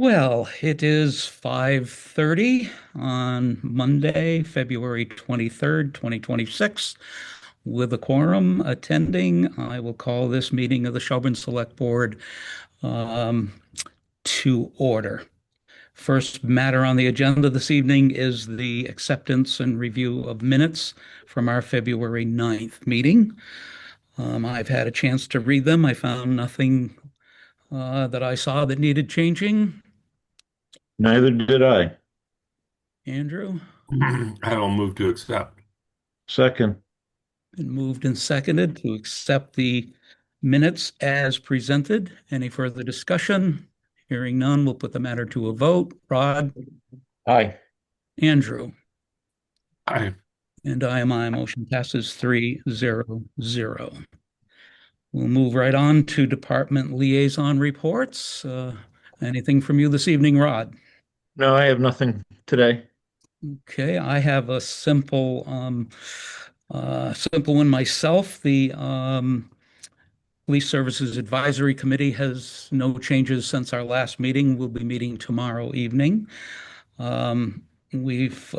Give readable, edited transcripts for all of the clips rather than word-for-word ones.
Well, it is 5:30 on Monday, February 23rd, 2026. With a quorum attending, I will call this meeting of the Shelburne Select Board um, to order. First matter on the agenda this evening is the acceptance and review of minutes from our February 9th meeting. I've had a chance to read them. I found nothing that I saw that needed changing. Neither did I. Andrew? I will move to accept. Second. Been moved and seconded to accept the minutes as presented. Any further discussion? Hearing none, we'll put the matter to a vote. Rod, Aye. Andrew, I and I am I. Motion passes 3-0-0. We'll move right on to department liaison reports. Anything from you this evening, Rod? No, I have nothing today. Okay, I have a simple one myself. The Police Services Advisory Committee has no changes since our last meeting. We'll be meeting tomorrow evening. We've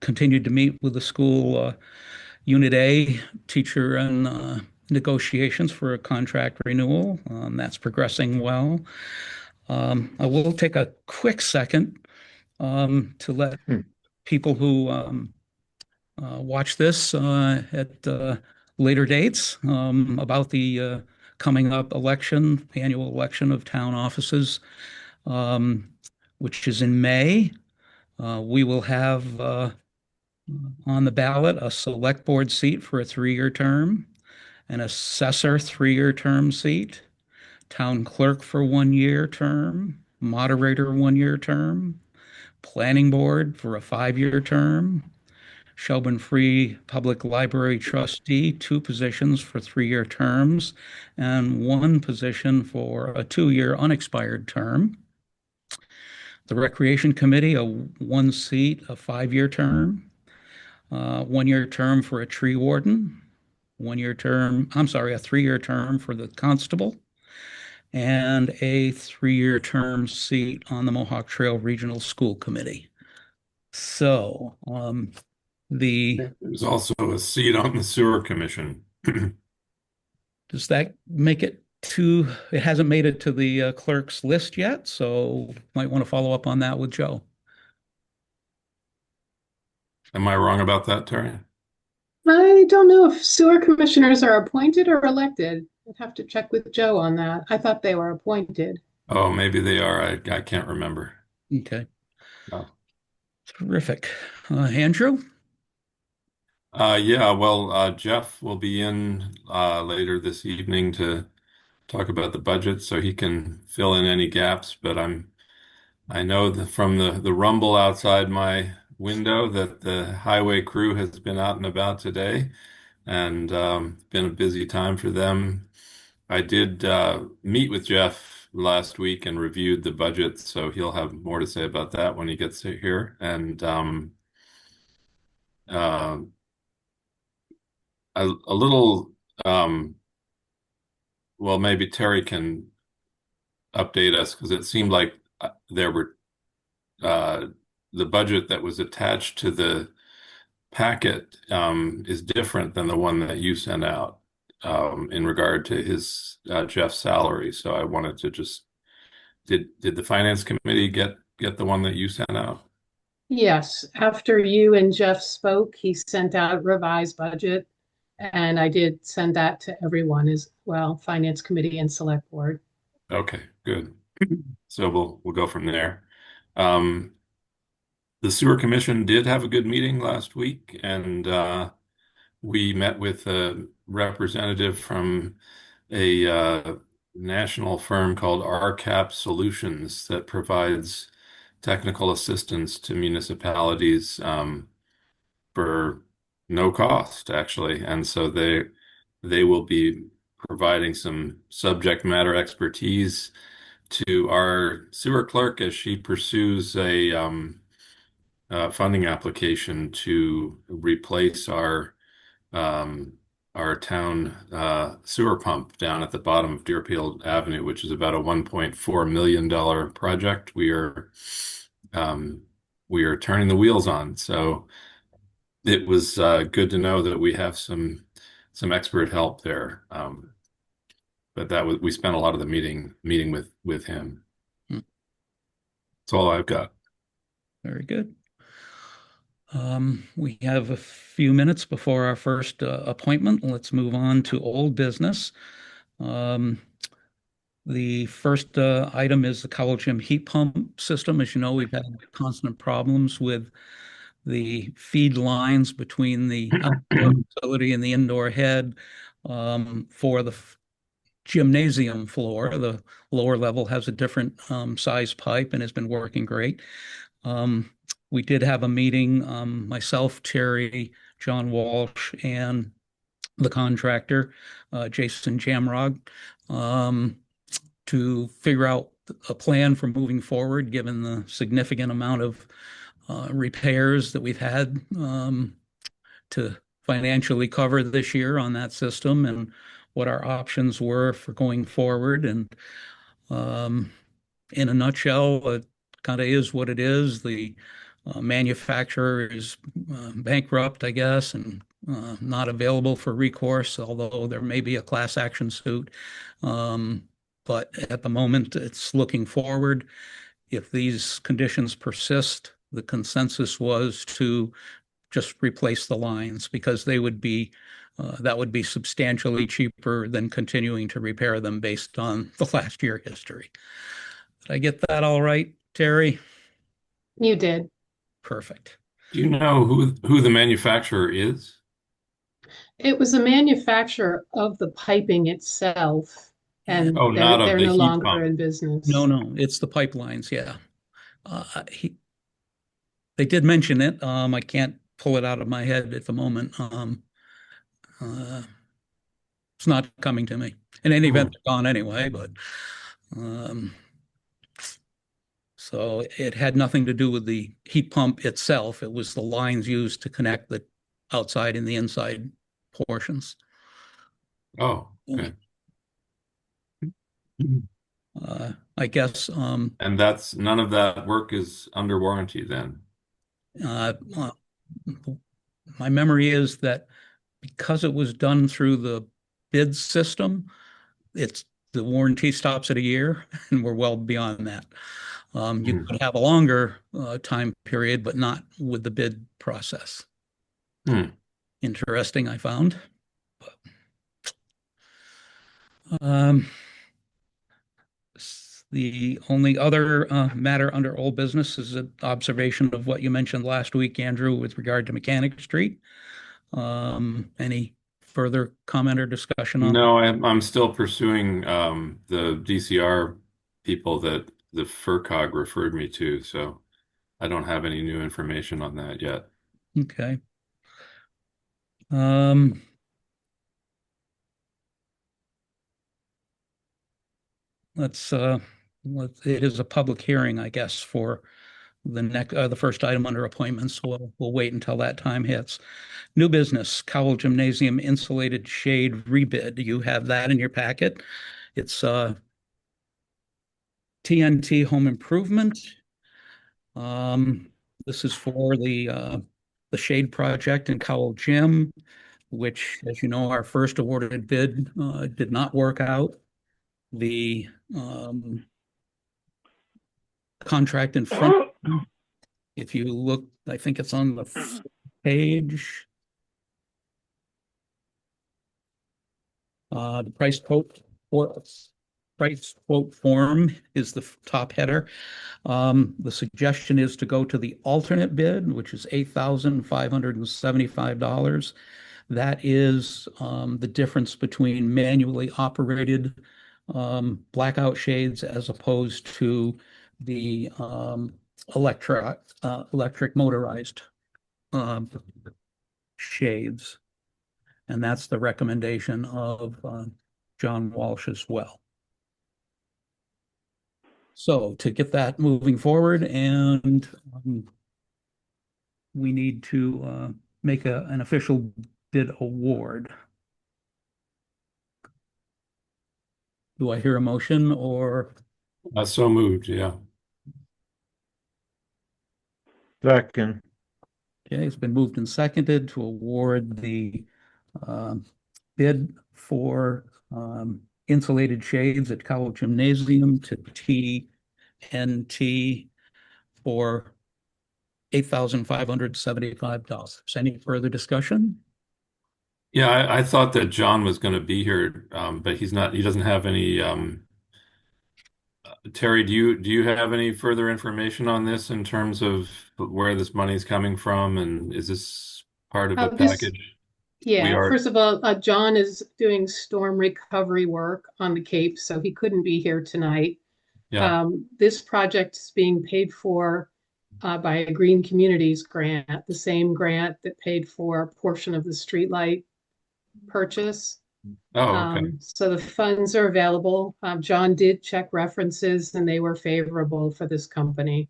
continued to meet with the school Unit A teacher and negotiations for a contract renewal. That's progressing well. I will take a quick second to let Hmm. people who watch this at later dates about the coming up annual election of town offices, um, which is in May. We will have on the ballot a select board seat for a 3-year term, an assessor 3-year term seat, town clerk for 1-year term, moderator 1-year term, planning board for a 5-year term, Shelburne Free Public Library Trustee, 2 positions for 3-year terms, and 1 position for a 2-year unexpired term. The Recreation Committee, a 1 seat, a 5-year term, 1-year term for a tree warden, 1-year term, I'm sorry, a 3-year term for the constable, and a 3-year term seat on the Mohawk Trail Regional School Committee. So, the think there's also a seat on the sewer commission. Does that make it to, it hasn't made it to the clerk's list yet, so might want to follow up on that with Joe. Am I wrong about that, Terry? I don't know if sewer commissioners are appointed or elected. I'd have to check with Joe on that. I thought they were appointed. Oh, maybe they are. I can't remember. Okay, Oh. terrific. Andrew? Yeah, well, Jeff will be in later this evening to talk about the budget, so he can fill in any gaps. But I know that from the rumble outside my window that the highway crew has been out and about today, and it's been a busy time for them. I did meet with Jeff last week and reviewed the budget, so he'll have more to say about that when he gets here. And uh, a little, um, well, maybe Terry can update us because it seemed like there were uh, the budget that was attached to the packet is different than the one that you sent out in regard to his Jeff's salary. So I wanted to just did the finance committee get the one that you sent out? Yes, after you and Jeff spoke, he sent out revised budget, and I did send that to everyone as well, Finance Committee and Select Board. Okay, good. So we'll go from there. Um, the sewer commission did have a good meeting last week, and we met with a representative from a national firm called RCAP Solutions that provides technical assistance to municipalities for no cost, actually. And so they will be providing some subject matter expertise to our sewer clerk as she pursues a funding application to replace our um, our town sewer pump down at the bottom of Deerfield Avenue, which is about a $1.4 million project. Um, we are turning the wheels on. So it was good to know that we have some expert help there. But that was we spent a lot of the meeting with him. Hmm. That's all I've got. Very good. We have a few minutes before our first appointment. Let's move on to old business. Um, the first item is the Cowell Gym heat pump system. As you know, we've had constant problems with the feed lines between the outdoor facility and the indoor head for the gymnasium floor. The lower level has a different size pipe and has been working great. We did have a meeting, myself, Terry, John Walsh, and the contractor, Jason Jamrog, to figure out a plan for moving forward, given the significant amount of repairs that we've had to financially cover this year on that system and what our options were for going forward. And in a nutshell, it kind of is what it is. The manufacturer is bankrupt, I guess, and not available for recourse, although there may be a class action suit. But at the moment, it's looking forward. If these conditions persist, the consensus was to just replace the lines because they would be that would be substantially cheaper than continuing to repair them based on the last year history. Did I get that all right, Terry? You did. Perfect. Do you know who the manufacturer is? It was a manufacturer of the piping itself, and Oh, not of they're the no heat longer pump. in No, business. no, it's the pipelines. Yeah. They did mention it. I can't pull it out of my head at the moment. Uh, it's not coming to me. In any event, they're gone anyway, but um, so it had nothing to do with the heat pump itself. It was the lines used to connect the outside and the inside portions. Oh, okay. I guess And that's none of that work is under warranty then. uh, uh, my memory is that because it was done through the bid system, it's the warranty stops at a year, and we're well beyond that. You Hmm. could have a longer time period, but not with the bid process. Hmm. Interesting, I found. Um, the only other matter under old business is an observation of what you mentioned last week, Andrew, with regard to Mechanic Street. Any further comment or discussion on that? No, I'm still pursuing the DCR people that the FERCog referred me to, so I don't have any new information on that yet. Okay. Um, let's it is a public hearing, I guess, for the first item under appointments. So we'll wait until that time hits. New business, Cowell Gymnasium insulated shade rebid. You have that in your packet. It's TNT Home Improvement. This is for the shade project in Cowell Gym, which, as you know, our first awarded bid did not work out. The contract in front, if you look, I think it's on the page. The price quote form is the top header. The suggestion is to go to the alternate bid, which is $8,575. That is the difference between manually operated blackout shades as opposed to the electric motorized um, shades. And that's the recommendation of John Walsh as well. So to get that moving forward, and we need to make an official bid award. Do I hear a motion or, So moved, yeah. Second. okay, it's been moved and seconded to award the um, bid for insulated shades at College Gymnasium to TNT for $8,575. Any further discussion? Yeah, I thought that John was going to be here, but he's not. He doesn't have any. Terry, do you have any further information on this in terms of where this money is coming from, and is this part of a This, package? We yeah, are. first of all, John is doing storm recovery work on the Cape, so he couldn't be here tonight. Yeah. This project is being paid for by a Green Communities grant, the same grant that paid for a portion of the streetlight purchase. Oh, okay. So the funds are available. John did check references and they were favorable for this company.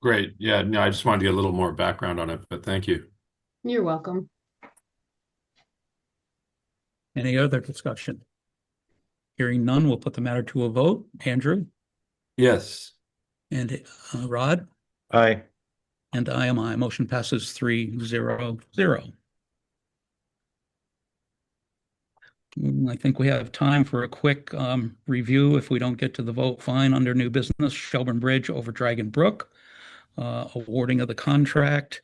Great. Yeah. No, I just wanted to get a little more background on it, but thank you. You're welcome. Any other discussion? Hearing none, we'll put the matter to a vote. Andrew Yes. and Rod, Aye. and I am I. Motion passes 3-0-0. I think we have time for a quick review. If we don't get to the vote, fine. Under new business, Shelburne Bridge over Dragon Brook, awarding of the contract.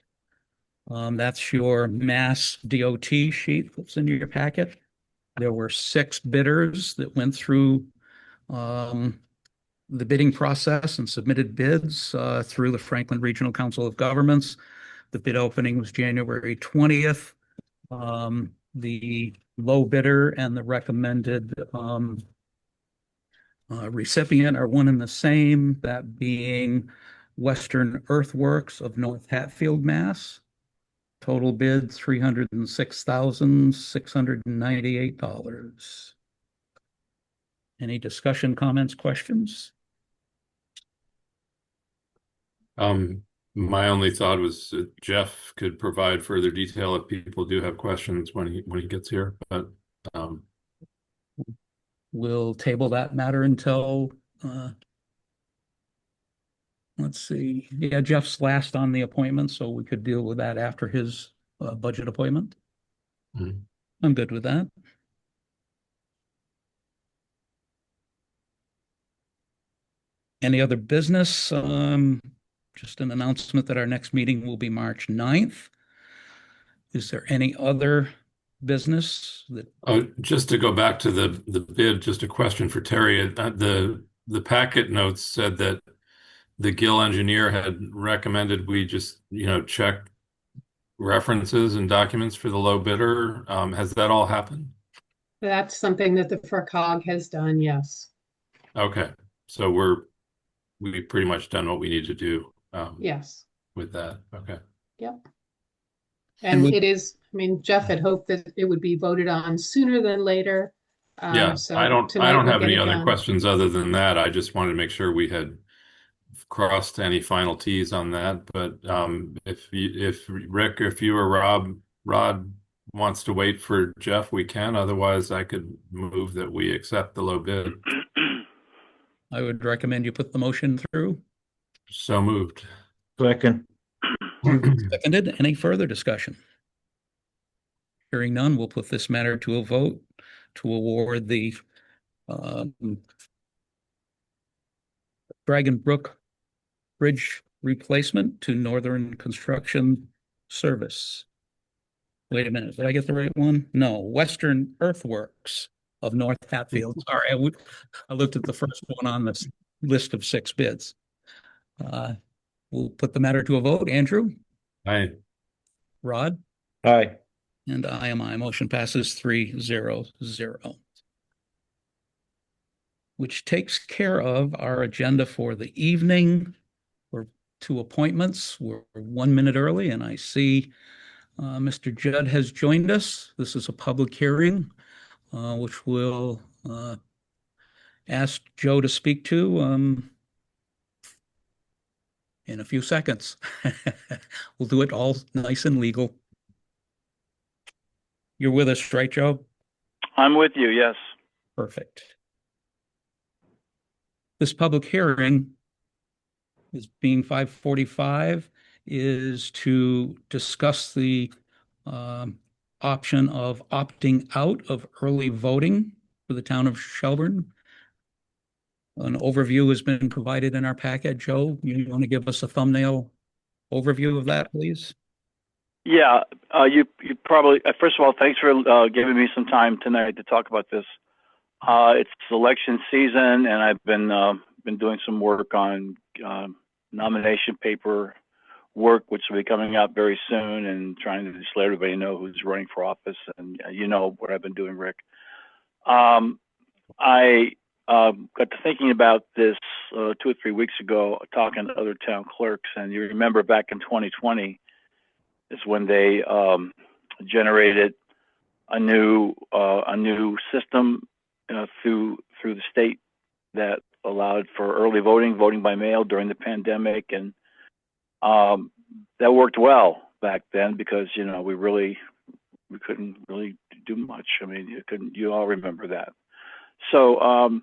That's your Mass DOT sheet that's in your packet. There were 6 bidders that went through the bidding process and submitted bids through the Franklin Regional Council of Governments. The bid opening was January 20th. The low bidder and the recommended recipient are one and the same, that being Western Earthworks of North Hatfield, Mass. Total bid $306,698. Any discussion, comments, questions? My only thought was that Jeff could provide further detail if people do have questions when he gets here, but We'll table that matter until let's see. Yeah, Jeff's last on the appointment, so we could deal with that after his budget appointment. Mhm. I'm good with that. Any other business? Just an announcement that our next meeting will be March 9th. Is there any other business that, Just to go back to the bid, just a question for Terry. The packet notes said that the Gill engineer had recommended we just, check references and documents for the low bidder. Has that all happened? That's something that the FERCog has done, yes. Okay, so we've pretty much done what we need to do Yes. with that. Okay. Yep. And And it is, I mean, Jeff had hoped that it would be voted on sooner than later. Yeah, So I don't tonight we'll have get any it other done. questions other than that. I just wanted to make sure we had crossed any final T's on that. But if Rick, if you or Rod wants to wait for Jeff, we can. Otherwise, I could move that we accept the low bid. I would recommend you put the motion through. So moved. Second. Seconded. Any further discussion? Hearing none, we'll put this matter to a vote to award the Dragon Brook Bridge replacement to Northern Construction Service. Wait a minute, did I get the right one? No, Western Earthworks of North Hatfield. Sorry, I looked at the first one on this list of 6 bids. We'll put the matter to a vote. Andrew? Aye. Rod? Aye. And I am I. Motion passes 3-0-0. Which takes care of our agenda for the evening. We're 2 appointments. We're 1 minute early, and I see Mr. Judd has joined us. This is a public hearing, which we'll ask Joe to speak to in a few seconds. We'll do it all nice and legal. You're with us, right, Joe? I'm with you, yes. Perfect. This public hearing is being 5:45 is to discuss the option of opting out of early voting for the town of Shelburne. An overview has been provided in our packet. Joe, you want to give us a thumbnail overview of that, please? Yeah, you probably, first of all, thanks for giving me some time tonight to talk about this. It's election season, and I've been doing some work on nomination paper work, which will be coming out very soon, and trying to just let everybody know who's running for office. And you know what I've been doing, Rick. I got to thinking about this 2 or 3 weeks ago, talking to other town clerks, and you remember back in 2020 is when they generated a new system through the state that allowed for early voting by mail during the pandemic, and that worked well back then because we couldn't really do much. I mean, you all remember that. So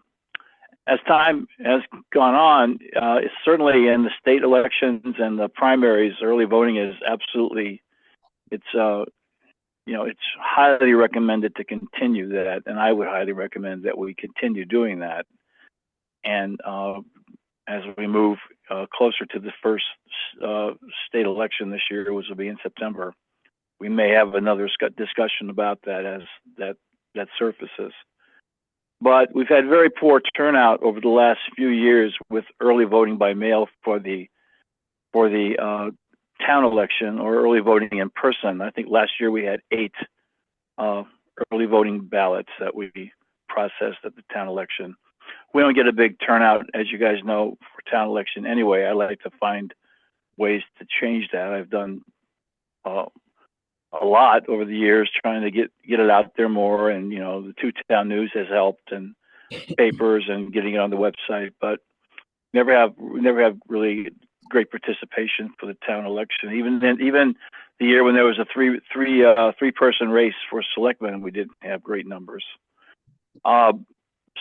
as time has gone on, certainly in the state elections and the primaries, early voting is absolutely, it's highly recommended to continue that, and I would highly recommend that we continue doing that. And as we move closer to the first state election this year, which will be in September, we may have another discussion about that as that surfaces. But we've had very poor turnout over the last few years with early voting by mail for the town election or early voting in person. I think last year we had 8 early voting ballots that we processed at the town election. We don't get a big turnout, as you guys know, for town election anyway. I like to find ways to change that. I've done a lot over the years trying to get it out there more, and the Two Town News has helped, and papers, and getting it on the website, but never have really great participation for the town election. Even the year when there was a three person race for selectmen, we didn't have great numbers.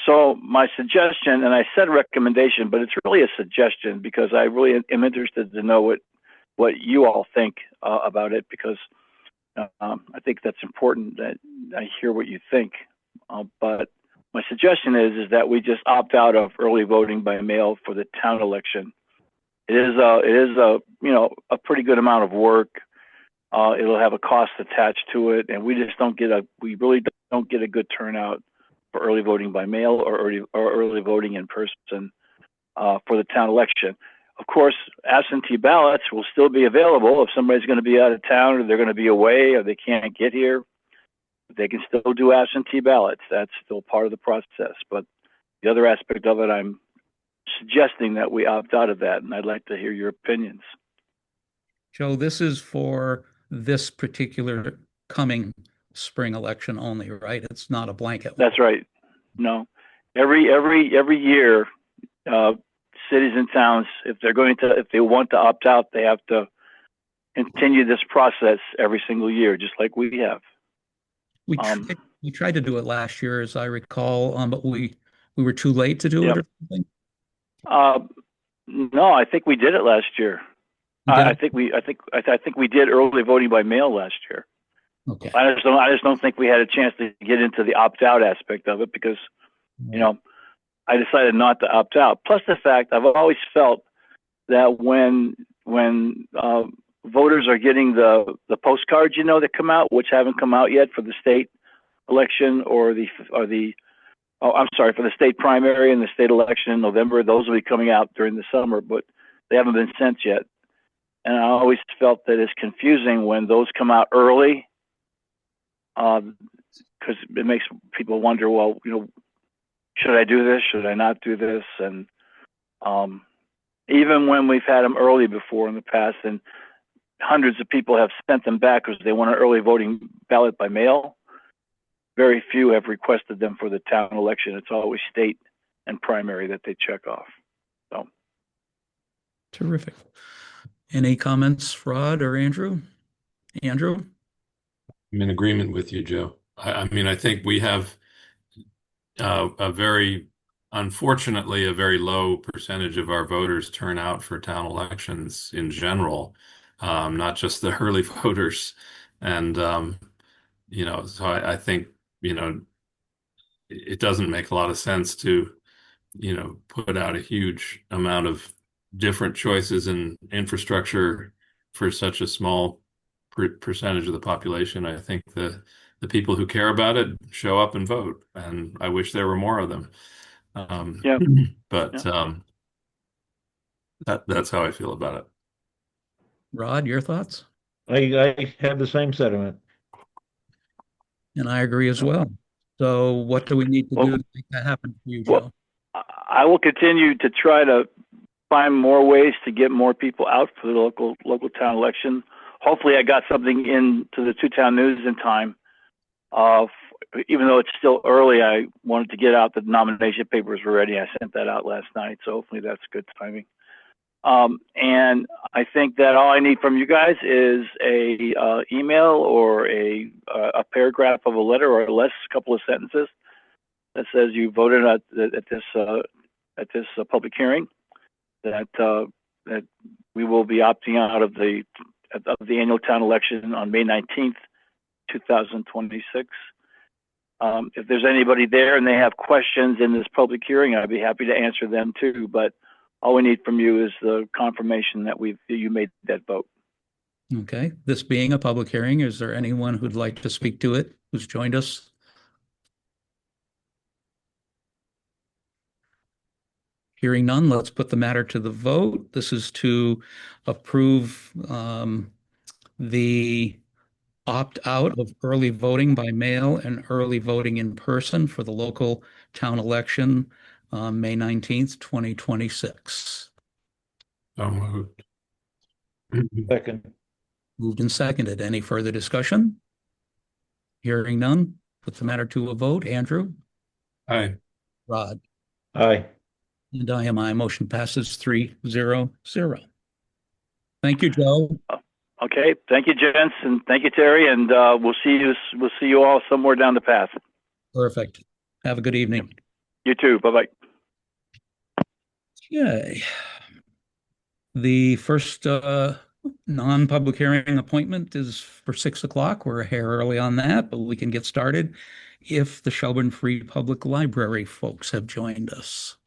So my suggestion, and I said recommendation, but it's really a suggestion because I really am interested to know what you all think about it, because I think that's important that I hear what you think. But my suggestion is that we just opt out of early voting by mail for the town election. It is a pretty good amount of work. It'll have a cost attached to it, and we really don't get a good turnout for early voting by mail or early voting in person for the town election. Of course, absentee ballots will still be available if somebody's going to be out of town, or they're going to be away, or they can't get here. They can still do absentee ballots. That's still part of the process. But the other aspect of it, I'm suggesting that we opt out of that, and I'd like to hear your opinions. Joe, this is for this particular coming spring election only, right? It's not a blanket. That's right. No, every year, cities and towns, if they want to opt out, they have to continue this process every single year, just like we have. We tried to do it last year, as I recall, but we were too late to do it or something. No, I think we did it last year. I think we did early voting by mail last year. Okay. I just don't think we had a chance to get into the opt-out aspect of it because, I decided not to opt out. Plus the fact I've always felt that when voters are getting the postcards, that come out, which haven't come out yet for the state election for the state primary and the state election in November, those will be coming out during the summer, but they haven't been sent yet. And I always felt that it's confusing when those come out early, because it makes people wonder, well, should I do this? Should I not do this? And even when we've had them early before in the past, and hundreds of people have sent them back because they want an early voting ballot by mail, very few have requested them for the town election. It's always state and primary that they check off. So, terrific. Any comments, Rod or Andrew? Andrew? I'm in agreement with you, Joe. I mean, I think we have a very unfortunately, a very low percentage of our voters turn out for town elections in general, not just the early voters. And, so I think, it doesn't make a lot of sense to, put out a huge amount of different choices in infrastructure for such a small percentage of the population. I think the people who care about it show up and vote, and I wish there were more of them. Yeah. But Yeah. that's how I feel about it. Rod, your thoughts? I have the same sentiment. And I agree as well. So what do we need to do to make that happen for you, Well, Joe? I will continue to try to find more ways to get more people out for the local town election. Hopefully, I got something into the Two-Town News in time. Even though it's still early, I wanted to get out the nomination papers were ready. I sent that out last night, so hopefully that's good timing. And I think that all I need from you guys is a email or a paragraph of a letter or a couple of sentences that says you voted at this public hearing, that we will be opting out of the annual town election on May 19th, 2026. If there's anybody there and they have questions in this public hearing, I'd be happy to answer them too. But all we need from you is the confirmation that you made that vote. Okay, this being a public hearing, is there anyone who'd like to speak to it who's joined us? Hearing none, let's put the matter to the vote. This is to approve the opt-out of early voting by mail and early voting in person for the local town election on May 19th, 2026. So moved. Second. Moved and seconded. Any further discussion? Hearing none, put the matter to a vote. Andrew? Aye. Rod? Aye. And I am aye. Motion passes 3-0-0. Thank you, Joe. Okay, thank you, gents, and thank you, Terry, and we'll see you all somewhere down the path. Perfect. Have a good evening. You too. Bye-bye. Okay. The first non-public hearing appointment is for 6 o'clock. We're a hair early on that, but we can get started if the Shelburne Free Public Library folks have joined us.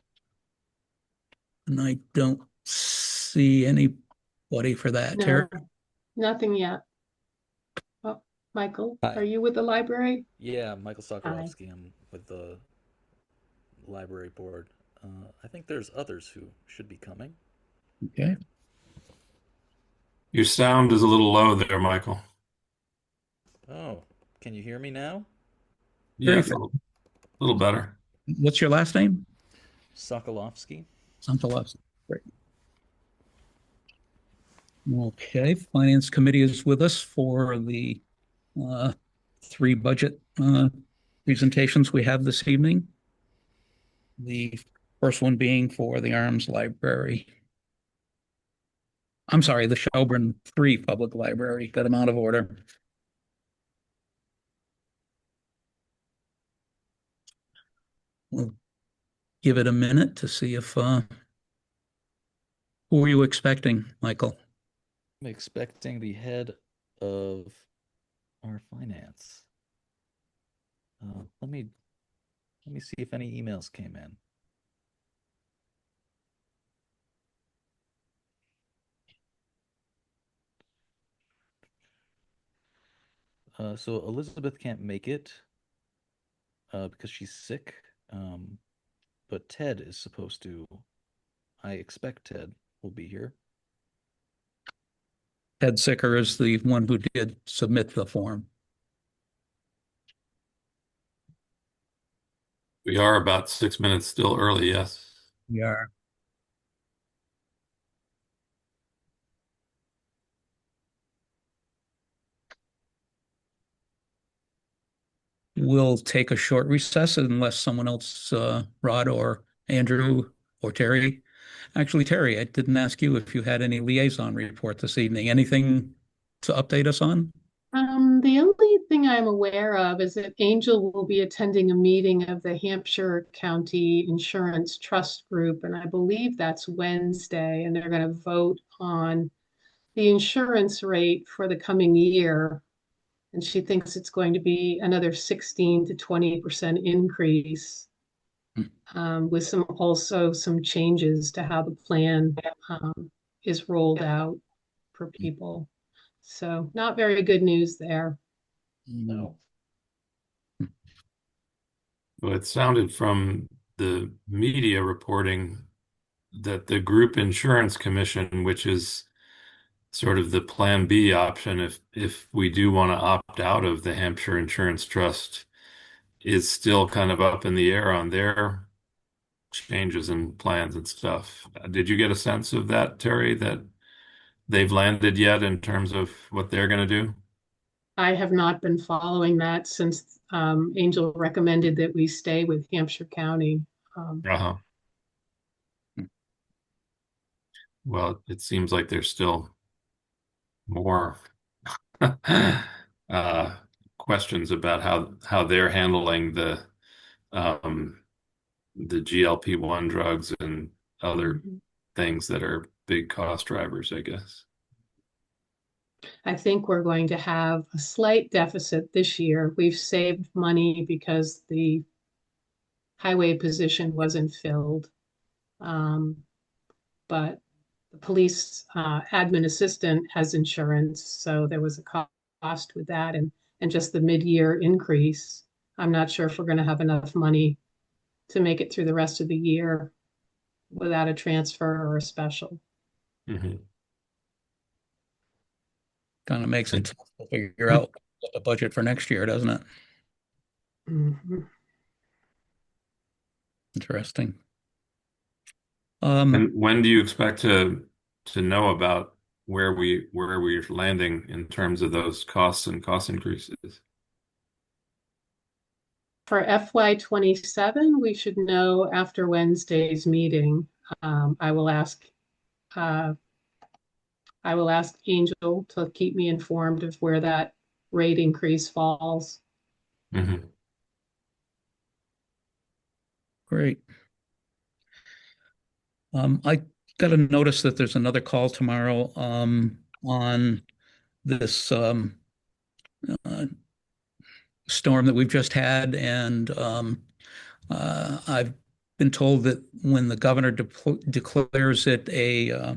And I don't see anybody for that. No, Terry? nothing yet. Oh, Michael, Hi. are you with the library? Yeah, Michael Sokolowski. I'm with the library board. I think there's others who should be coming. Okay. Your sound is a little low there, Michael. Oh, can you hear me now? Yeah, Very a little better. What's your last name? Sokolowski. Santalovsky. Great. Okay, Finance Committee is with us for the 3 budget presentations we have this evening. The first one being for the Arms Library. I'm sorry, the Shelburne Free Public Library. Got them out of order. We'll give it a minute to see if who were you expecting, Michael? I'm expecting the head of our finance. Let me see if any emails came in. So Elizabeth can't make it because she's sick. But Ted is supposed to. I expect Ted will be here. Ted Sicker is the one who did submit the form. We are about 6 minutes still early, yes. We are. We'll take a short recess unless someone else, Rod or Andrew or Terry. Actually, Terry, I didn't ask you if you had any liaison report this evening. Anything to update us on? The only thing I'm aware of is that Angel will be attending a meeting of the Hampshire County Insurance Trust Group, and I believe that's Wednesday, and they're going to vote on the insurance rate for the coming year. And she thinks it's going to be another 16 to 20% increase, with some changes to how the plan is rolled out for people. So not very good news there. No. Well, it sounded from the media reporting that the group insurance commission, which is sort of the plan B option if we do want to opt out of the Hampshire Insurance Trust, is still kind of up in the air on their changes and plans and stuff. Did you get a sense of that, Terry, that they've landed yet in terms of what they're going to do? I have not been following that since Angel recommended that we stay with Hampshire County. Uh-huh. Well, it seems like there's still more uh, questions about how they're handling the GLP-1 drugs and other things that are big cost drivers, I guess. I think we're going to have a slight deficit this year. We've saved money because the highway position wasn't filled. But the police admin assistant has insurance, so there was a cost with that, and just the mid-year increase. I'm not sure if we're going to have enough money to make it through the rest of the year without a transfer or a special. Mm-hmm. Kind of makes it tough to figure out the budget for next year, doesn't it? Mm-hmm. Interesting. And when do you expect to know about where we're landing in terms of those costs and cost increases? For FY27, we should know after Wednesday's meeting. I will ask Angel to keep me informed of where that rate increase falls. Mm-hmm. Great. I got a notice that there's another call tomorrow on this storm that we've just had, and I've been told that when the governor declares it a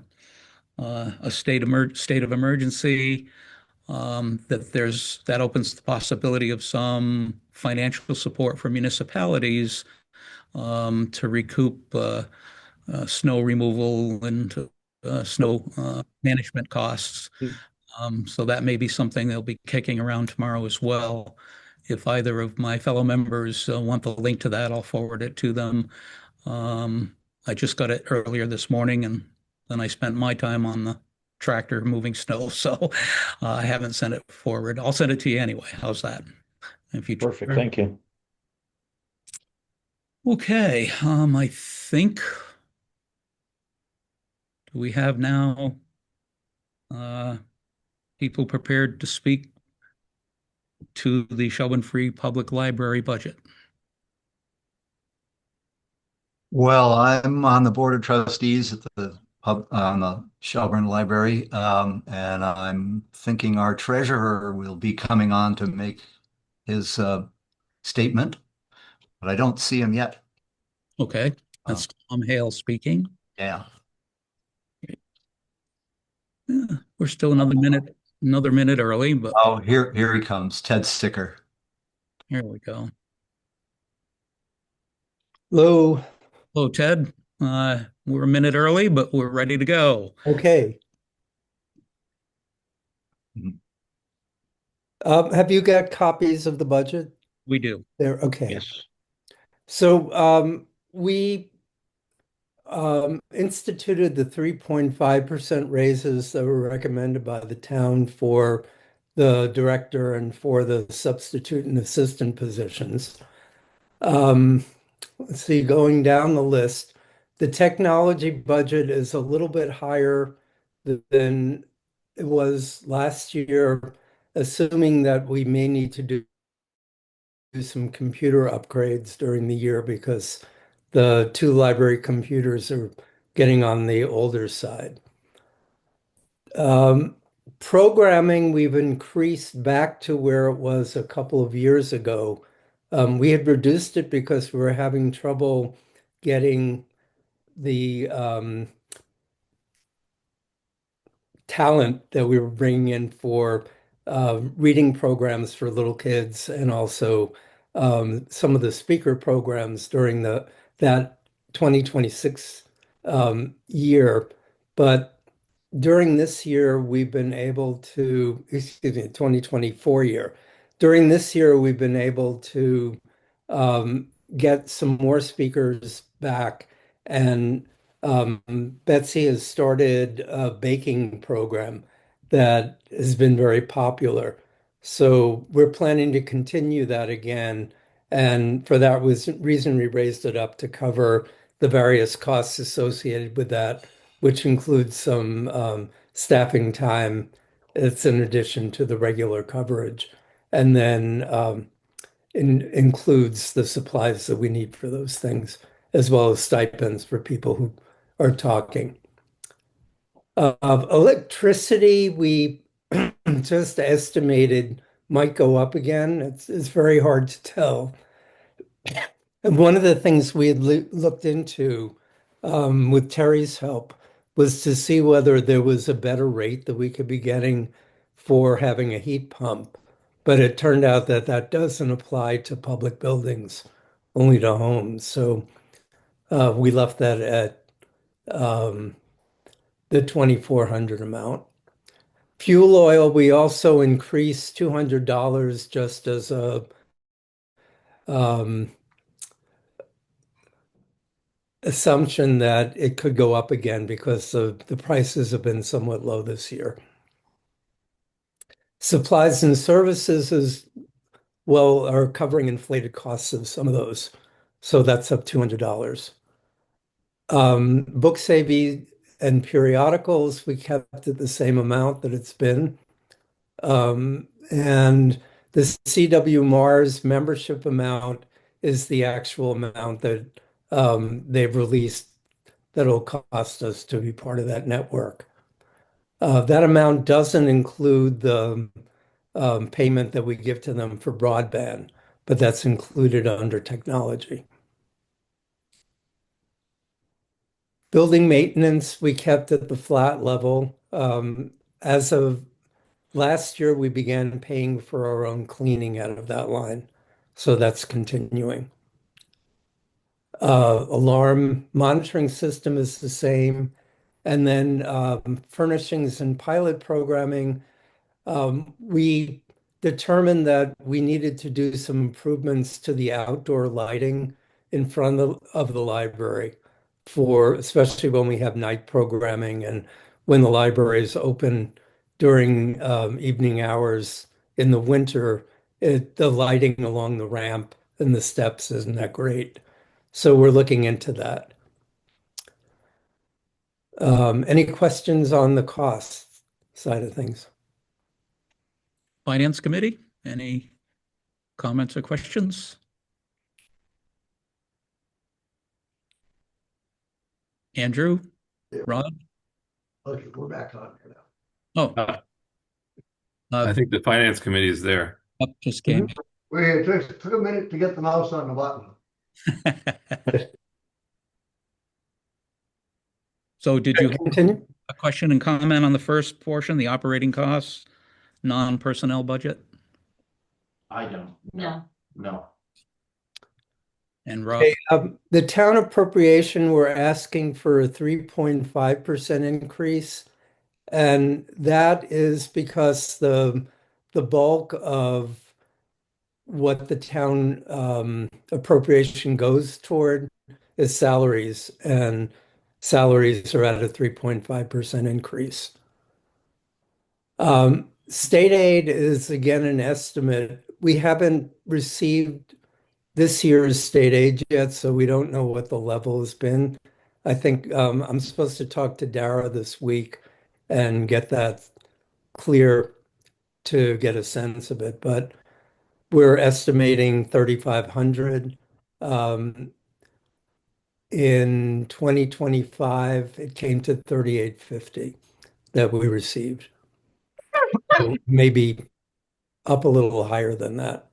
state of emergency, that opens the possibility of some financial support for municipalities to recoup snow removal and snow management costs. So that may be something they'll be kicking around tomorrow as well. If either of my fellow members want the link to that, I'll forward it to them. I just got it earlier this morning, and then I spent my time on the tractor moving snow, so I haven't sent it forward. I'll send it to you anyway. How's that? If you Perfect, thank you. Okay, I think we have now people prepared to speak to the Shelburne Free Public Library budget. Well, I'm on the board of trustees at on the Shelburne Library, and I'm thinking our treasurer will be coming on to make his statement, but I don't see him yet. Okay, that's Tom Hale speaking. Yeah. Yeah, we're still another minute early, but Oh, here he comes, Ted Sticker. here we go. Hello. Hello, Ted. We're a minute early, but we're ready to go. Okay. Have you got copies of the budget We do. there? Okay. Yes. So we instituted the 3.5% raises that were recommended by the town for the director and for the substitute and assistant positions. Let's see, going down the list, the technology budget is a little bit higher than it was last year. assuming that we may need to do some computer upgrades during the year because the two library computers are getting on the older side. Programming, we've increased back to where it was a couple of years ago. We had reduced it because we were having trouble getting the talent that we were bringing in for reading programs for little kids and also some of the speaker programs during that 2026 year. But during this year, we've been able to, excuse me, 2024 year. During this year, we've been able to get some more speakers back. And Betsy has started a baking program that has been very popular. So we're planning to continue that again. And for that reason, we raised it up to cover the various costs associated with that, which includes some staffing time. It's in addition to the regular coverage. And then includes the supplies that we need for those things, as well as stipends for people who are talking. Electricity, we just estimated might go up again. It's very hard to tell. And one of the things we had looked into with Terry's help was to see whether there was a better rate that we could be getting for having a heat pump. But it turned out that that doesn't apply to public buildings, only to homes. So we left that at the 2,400 amount. Fuel oil, we also increased $200 just as a assumption that it could go up again because the prices have been somewhat low this year. Supplies and services are covering inflated costs of some of those. So that's up $200. Book saving and periodicals, we kept at the same amount that it's been. And the CW Mars membership amount is the actual amount that they've released that'll cost us to be part of that network. That amount doesn't include the payment that we give to them for broadband, but that's included under technology. Building maintenance, we kept at the flat level. As of last year, we began paying for our own cleaning out of that line. So that's continuing. Alarm monitoring system is the same. And then furnishings and pilot programming, we determined that we needed to do some improvements to the outdoor lighting in front of the library for especially when we have night programming and when the library is open during evening hours in the winter, the lighting along the ramp and the steps isn't that great. So we're looking into that. Any questions on the cost side of things? Finance Committee, any comments or questions? Andrew, Rod? Okay, we're back on here now. Oh, I think the finance committee is there. up just came. We just took a minute to get the mouse on the button. So did you have Continue? a question and comment on the first portion, the operating costs, non-personnel budget? I don't. No. No. And Rob? Okay, the town appropriation, we're asking for a 3.5% increase. And that is because the bulk of what the town appropriation goes toward is salaries, and salaries are at a 3.5% increase. State aid is again an estimate. We haven't received this year's state aid yet, so we don't know what the level has been. I think I'm supposed to talk to Dara this week and get that clear to get a sense of it, but we're estimating 3,500. In 2025, it came to 3,850 that we received. So maybe up a little higher than that.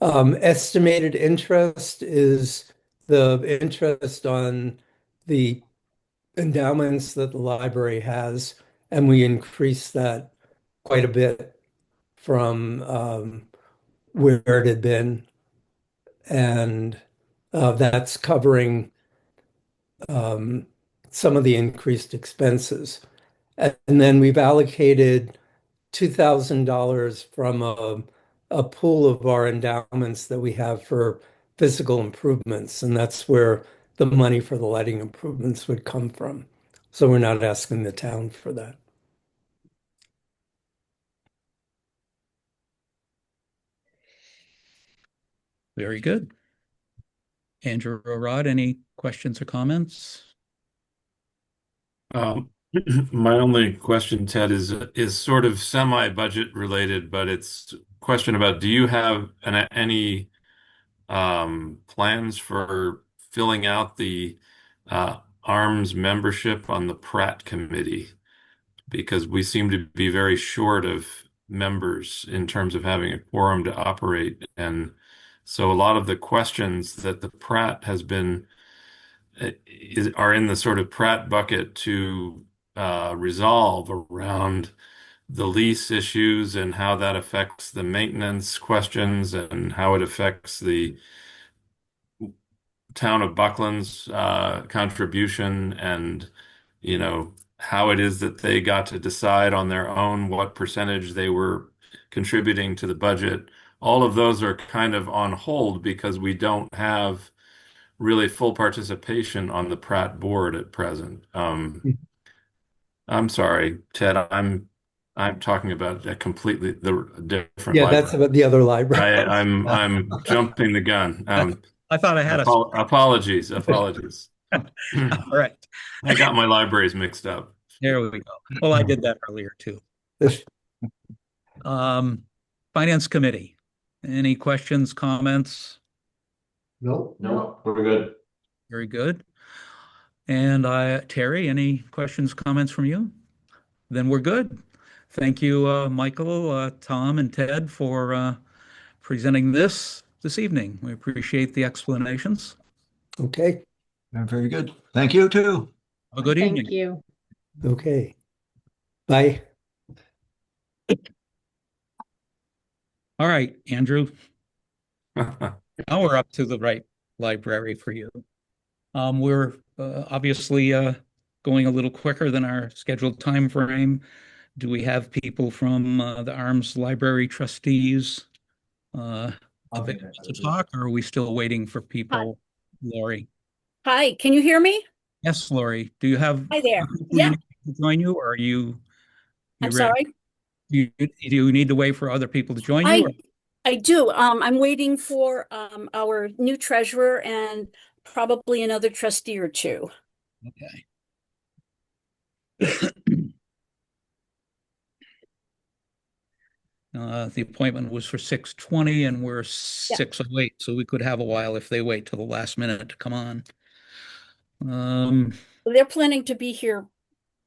Estimated interest is the interest on the endowments that the library has, and we increased that quite a bit from where it had been, and that's covering some of the increased expenses. And then we've allocated $2,000 from a pool of our endowments that we have for physical improvements, and that's where the money for the lighting improvements would come from. So we're not asking the town for that. Very good. Andrew or Rod, any questions or comments? Um, my only question, Ted, is sort of semi-budget related, but it's a question about do you have any plans for filling out the ARMS membership on the Pratt committee? Because we seem to be very short of members in terms of having a quorum to operate. And so a lot of the questions that the Pratt has been are in the sort of Pratt bucket to resolve around the lease issues and how that affects the maintenance questions and how it affects the town of Buckland's contribution and, how it is that they got to decide on their own what percentage they were contributing to the budget. All of those are kind of on hold because we don't have really full participation on the Pratt board at present. I'm sorry, Ted, I'm talking about a completely different Yeah, library. that's about the other library. I'm jumping the gun. I thought I had a. Apologies. All right. I got my libraries mixed up. There we go. Well, I did that earlier too. Finance Committee. Any questions, comments? Nope. No, we're good. Very good. And Terry, any questions, comments from you? Then we're good. Thank you, Michael, Tom, and Ted for presenting this evening. We appreciate the explanations. Okay, Very good. Thank you too. Have a good Thank evening. you. okay. Bye. All right, Andrew. Now we're up to the right library for you. We're obviously going a little quicker than our scheduled time frame. Do we have people from the ARMS library trustees available to talk, or are we still waiting for people? Lori. Hi, can you hear me? Yes, Lori. Do you have Hi there. people Yeah, to join you, or are you I'm ready? sorry. Do you need to wait for other people to join you? I do. I'm waiting for our new treasurer and probably another trustee or two. Okay. The appointment was for 6:20 and we're 6:08, so we could have a while if they wait till the last minute to come on. They're planning to be here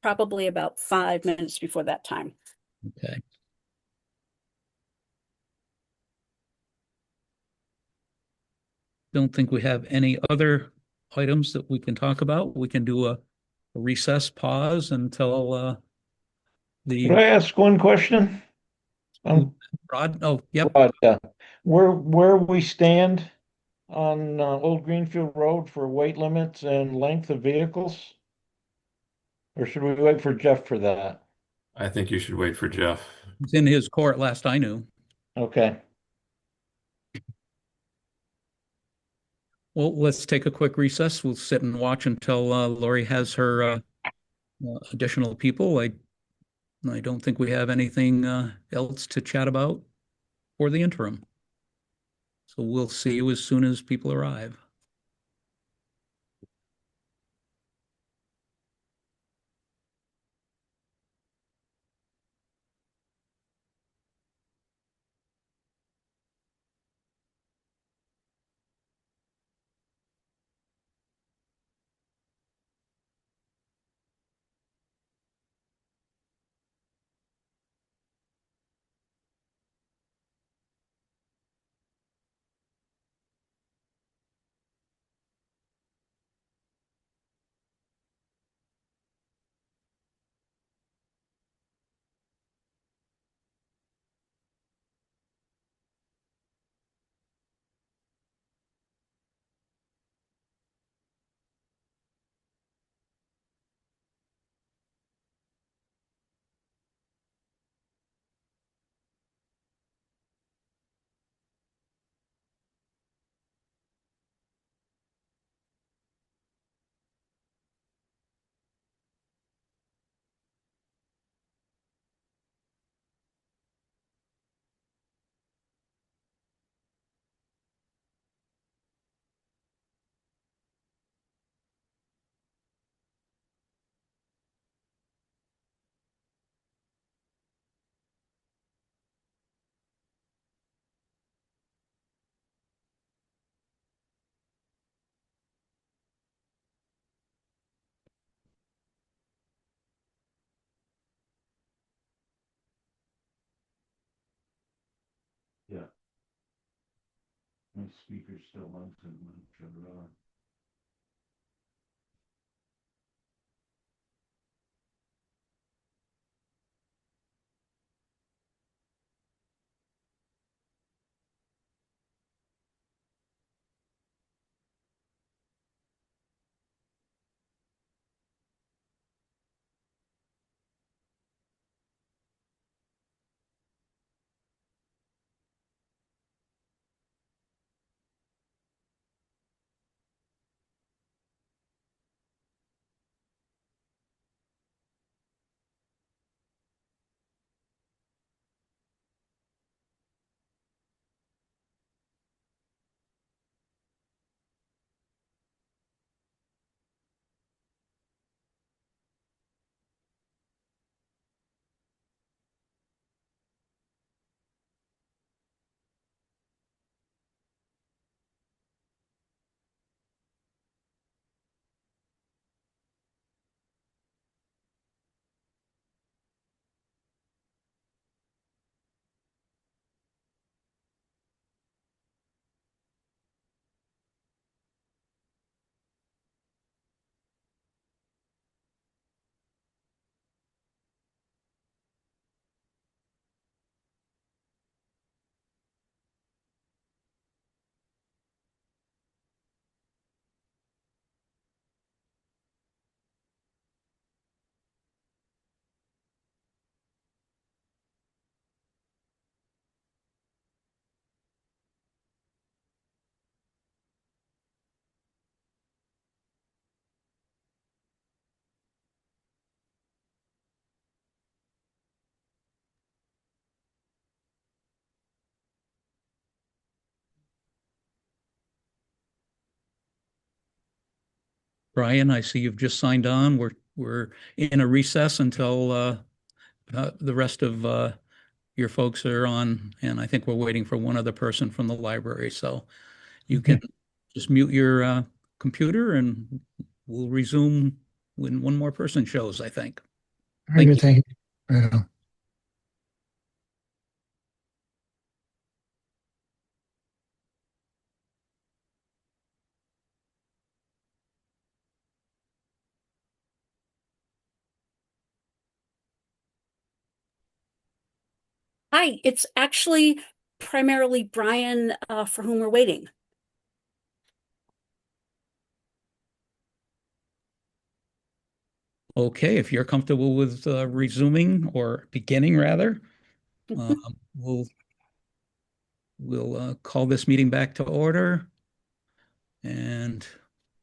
probably about 5 minutes before that time. Okay. Don't think we have any other items that we can talk about. We can do a recess pause until Could I ask one question? Rod. Oh, yep. Rod, where we stand on Old Greenfield Road for weight limits and length of vehicles? Or should we wait for Jeff for that? I think you should wait for Jeff. It's in his court last I knew. Okay. Well, let's take a quick recess. We'll sit and watch until Lori has her additional people. I don't think we have anything else to chat about for the interim. So we'll see you as soon as people arrive. My speaker's still on, so I'm gonna shut it off. Brian, I see you've just signed on. We're in a recess until the rest of your folks are on, and I think we're waiting for one other person from the library. So you can just mute your computer, and we'll resume when one more person shows, I think. Very Thank good, you. thank you. Right on. Hi, it's actually primarily Brian for whom we're waiting. Okay, if you're comfortable with resuming or beginning rather, um, we'll call this meeting back to order. And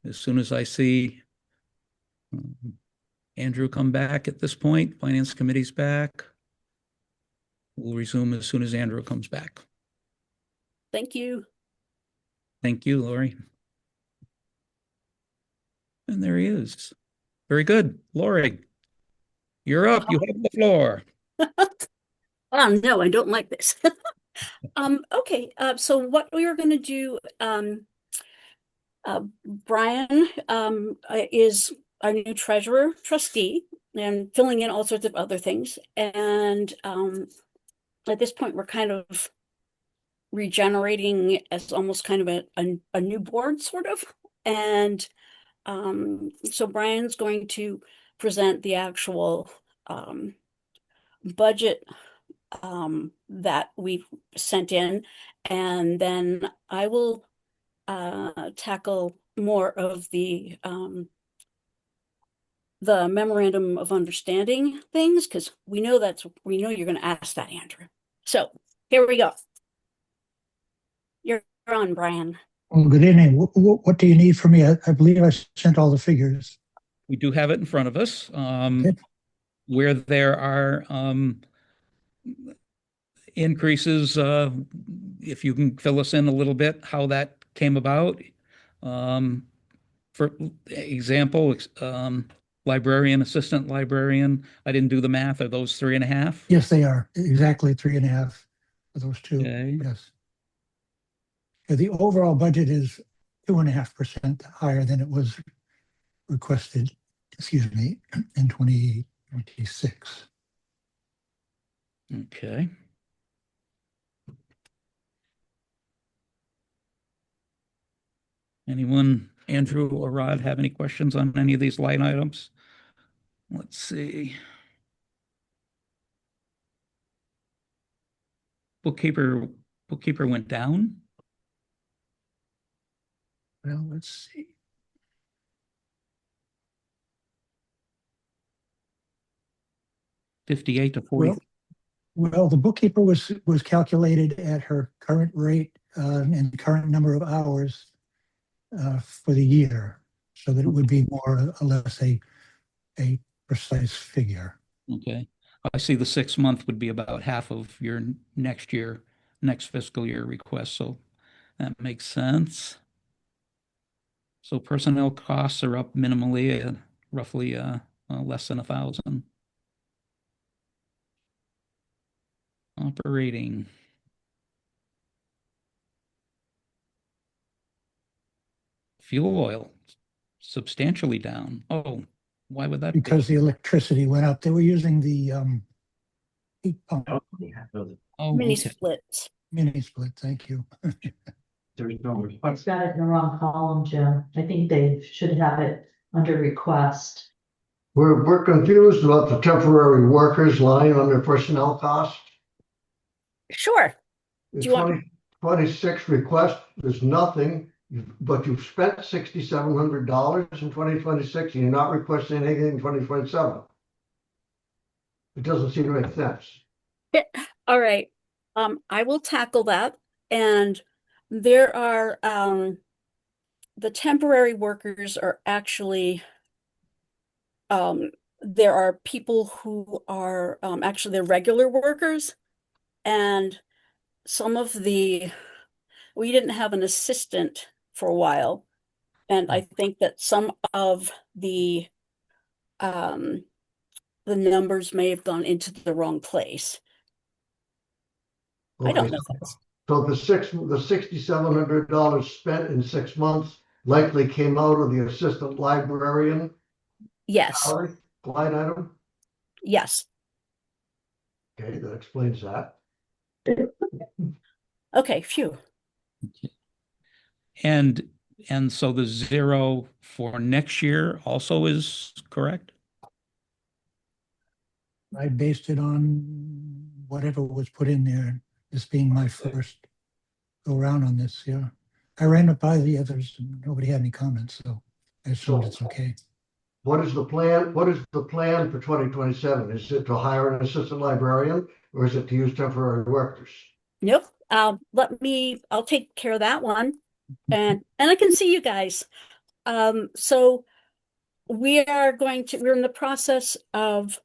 as soon as I see Andrew come back at this point, Finance Committee's back. We'll resume as soon as Andrew comes back. Thank you. Thank you, Lori. And there he is. Very good. Lori, you're up. You have the floor. Oh no, I don't like this. Okay, so what we are going to do, Brian is our new treasurer trustee and filling in all sorts of other things. And at this point, we're kind of regenerating as almost kind of a new board, sort of. And so Brian's going to present the actual budget that we've sent in, and then I will tackle more of the memorandum of understanding things, because we know you're going to ask that, Andrew. So here we go. You're on, Brian. Well, good evening. What do you need from me? I believe I sent all the figures. We do have it in front of us. Okay. Where there are increases, if you can fill us in a little bit how that came about. For example, librarian, assistant librarian, I didn't do the math. Are those 3.5? Yes, they are exactly 3.5 for those two. Okay. Yes. Yeah, the overall budget is 2.5% higher than it was requested, excuse me, in 2026. Okay. Anyone, Andrew or Rod, have any questions on any of these line items? Let's see. Bookkeeper went down. Well, let's see. $58 to $40. Well, the bookkeeper was calculated at her current rate and the current number of hours for the year, so that it would be more or less a precise figure. Okay. I see the 6-month would be about half of your next fiscal year request, so that makes sense. So personnel costs are up minimally, roughly less than 1,000. Operating. Fuel oil, substantially down. Oh, why would that be? Because the electricity went up. They were using the heat pump. Oh, Mini okay. splits. Mini split, thank you. There's no It's response. got it in the wrong column, Jim. I think they should have it under request. We're confused about the temporary workers line under personnel costs. Sure. The Do you want- 2026 request, there's nothing, but you've spent $6,700 in 2026 and you're not requesting anything in 2027. It doesn't seem to make sense. All right. I will tackle that. And there are the temporary workers are actually there are people who are actually they're regular workers, and some of we didn't have an assistant for a while, and I think that some of the numbers may have gone into the wrong place. I don't know. So the $6,700 spent in 6 months likely came out of the assistant librarian Yes. salary line item. Yes. Okay, that explains that. Okay. Phew. And so the 0 for next year also is correct? I based it on whatever was put in there, this being my first go around on this, yeah. I ran it by the others and nobody had any comments, so I assumed it's okay. What is the plan? What is the plan for 2027? Is it to hire an assistant librarian or is it to use temporary workers? Nope. I'll take care of that one. And I can see you guys. So we're in the process of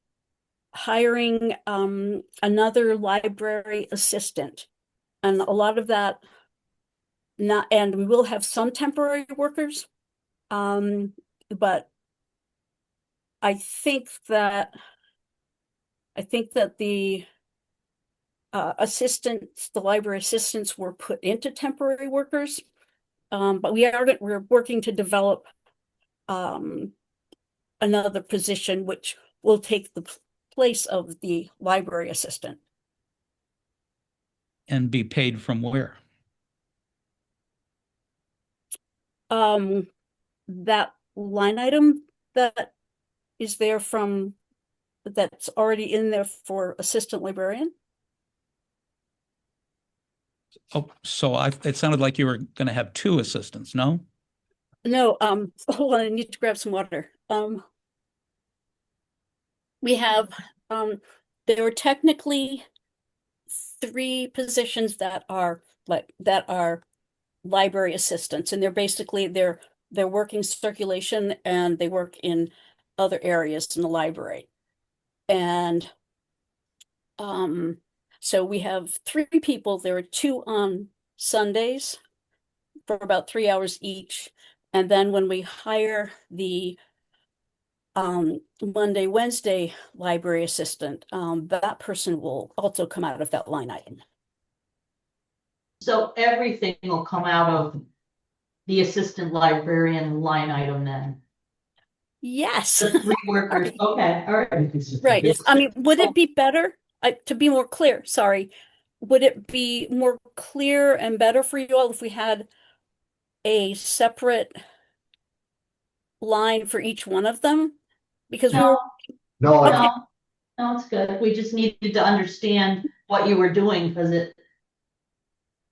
hiring another library assistant. And a lot of that and we will have some temporary workers. But I think that the the library assistants were put into temporary workers. But we're working to develop another position which will take the place of the library assistant. And be paid from where? That line item that is there that's already in there for assistant librarian. Oh, so it sounded like you were going to have 2 assistants, no? No, hold on, I need to grab some water. We have there are technically 3 positions that are library assistants, and they're working circulation and they work in other areas in the library. And so we have 3 people. There are 2 on Sundays for about 3 hours each. And then when we hire the Monday, Wednesday library assistant, that person will also come out of that line item. So everything will come out of the assistant librarian line item then? Yes. The 3 workers, okay, all right. Right. I mean, would it be better, to be more clear, sorry, would it be more clear and better for you all if we had a separate line for each one of them? Because we No, were, No, okay, no, no, it's good. We just needed to understand what you were doing because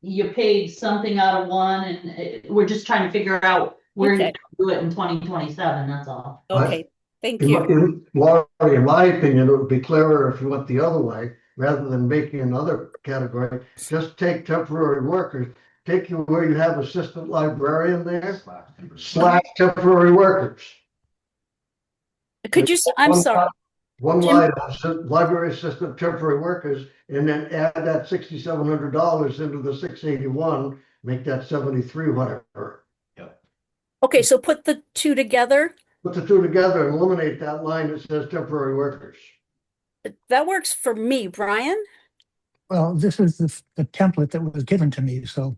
you paid something out of one and we're just trying to figure out where okay, you do it in 2027, that's all. okay, thank in my, you. Laurie, in my opinion, it would be clearer if you went the other way, rather than making another category. Just take temporary workers, take you where you have assistant librarian there, slash temporary workers. Could you, I'm sorry, One Jim, line, library assistant temporary workers, and then add that $6,700 into the 681, make that 73, whatever. okay, so put the two together. Put the two together and eliminate that line that says temporary workers. That works for me, Brian. Well, this is the template that was given to me, so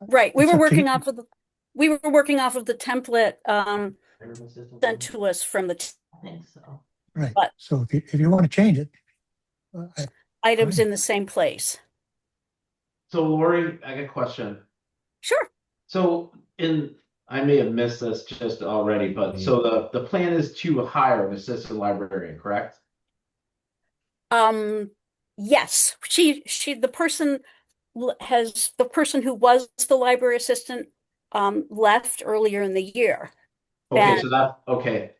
Right, we it's were up to working you. off of the template sent to us from the I think so. Right. But- So if you want to change it, items Fine. in the same place. So Lori, I got a question. Sure. So I may have missed this just already, but so the plan is to hire an assistant librarian, correct? Yes, the person the person who was the library assistant left earlier in the year. Okay, And- so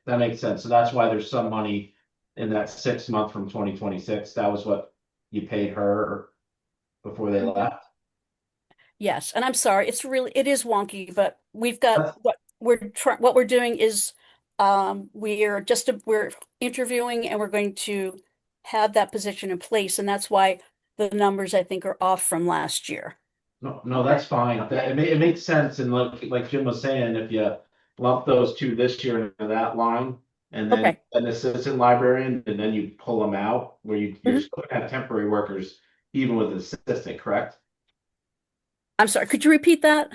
that makes sense. So that's why there's some money in that 6 month from 2026. That was what you paid her before they left. Yes, and I'm sorry, it is wonky, but we've got what we're doing is we're interviewing and we're going to have that position in place, and that's why the numbers I think are off from last year. No, that's fine. It makes sense. And like Jim was saying, if you lump those two this year into that line, and then Okay. an assistant librarian, and then you pull them out, where you're Mhm. still gonna have temporary workers, even with an assistant, correct? I'm sorry, could you repeat that?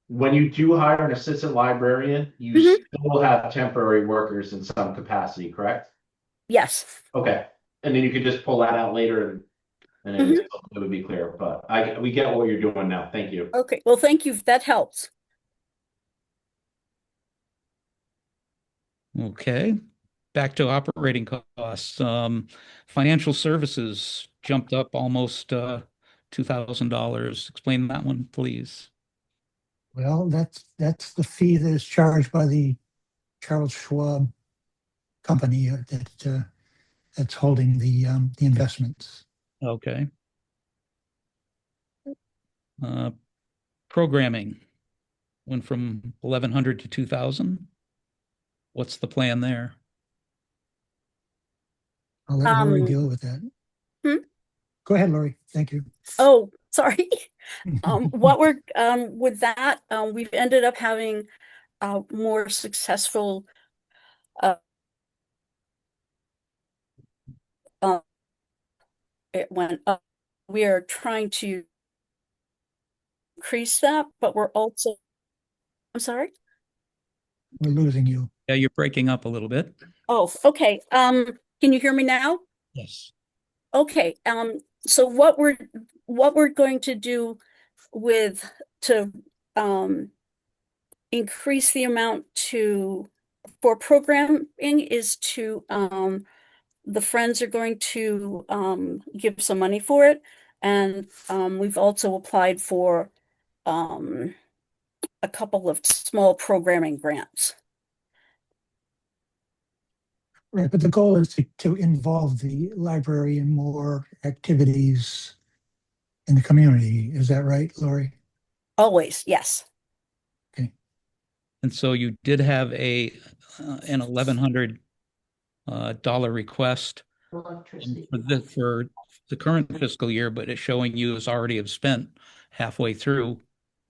When you do hire an assistant librarian, you Mhm. still have temporary workers in some capacity, correct? Yes. Okay, and then you could just pull that out later, and it would be clear. But we get what you're doing now. Thank you. Okay, well, thank you. That helps. Okay, back to operating costs. Financial services jumped up almost $2,000. Explain that one, please. well, that's the fee that is charged by the Charles Schwab company that's holding the investments. Okay. Programming went from 1,100 to 2,000. What's the plan there? I'll let Lori Um, deal with that. hmm? Go ahead, Lori. Thank you. Oh, sorry. What we're with that, we've ended up having more successful it went up. We are trying to increase that, but we're also, I'm sorry. We're losing you. Yeah, you're breaking up a little bit. Oh, okay. Can you hear me now? Yes. Okay. So what we're going to do to increase the amount for programming is to the friends are going to give some money for it, and we've also applied for a couple of small programming grants. Right, but the goal is to involve the library in more activities in the community. Is that right, Lori? Always, yes. Okay. And so you did have an $1,100 dollar request Electricity. for the current fiscal year, but it's showing you has already have spent halfway through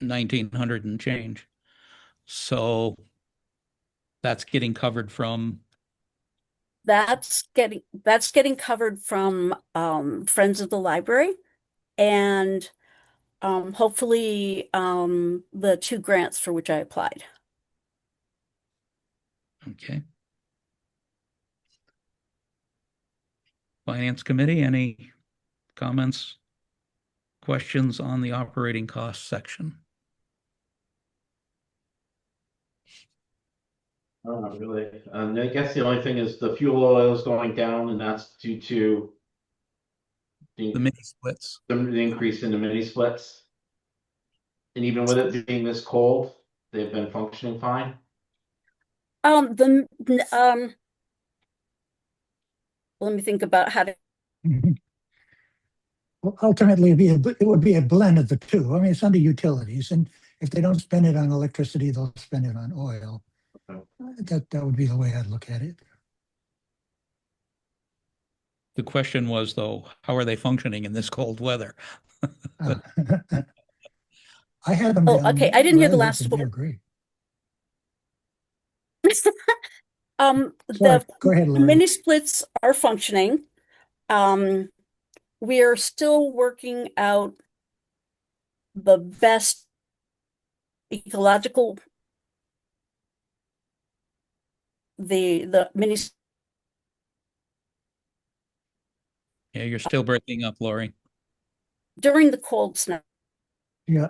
1,900 and change. So that's getting covered from. That's getting covered from Friends of the Library, and hopefully the two grants for which I applied. Okay. Finance Committee, any comments, questions on the operating cost section? Not really. And I guess the only thing is the fuel oil is going down, and that's due to The mini splits. the increase in the mini splits. And even with it being this cold, they've been functioning fine. Let me think about how to. Mhm. Well, ultimately, it would be a blend of the two. I mean, it's under utilities, and if they don't spend it on electricity, they'll spend it on oil. Okay. That would be the way I'd look at it. The question was, though, how are they functioning in this cold weather? Uh, I had them Oh, down okay. I didn't hear the relative, last and they're one. great. The Sorry, go ahead, Lori. mini splits are functioning. We are still working out the best ecological, the mini Yeah, you're still breaking up, Lori. during the cold snap. Yeah,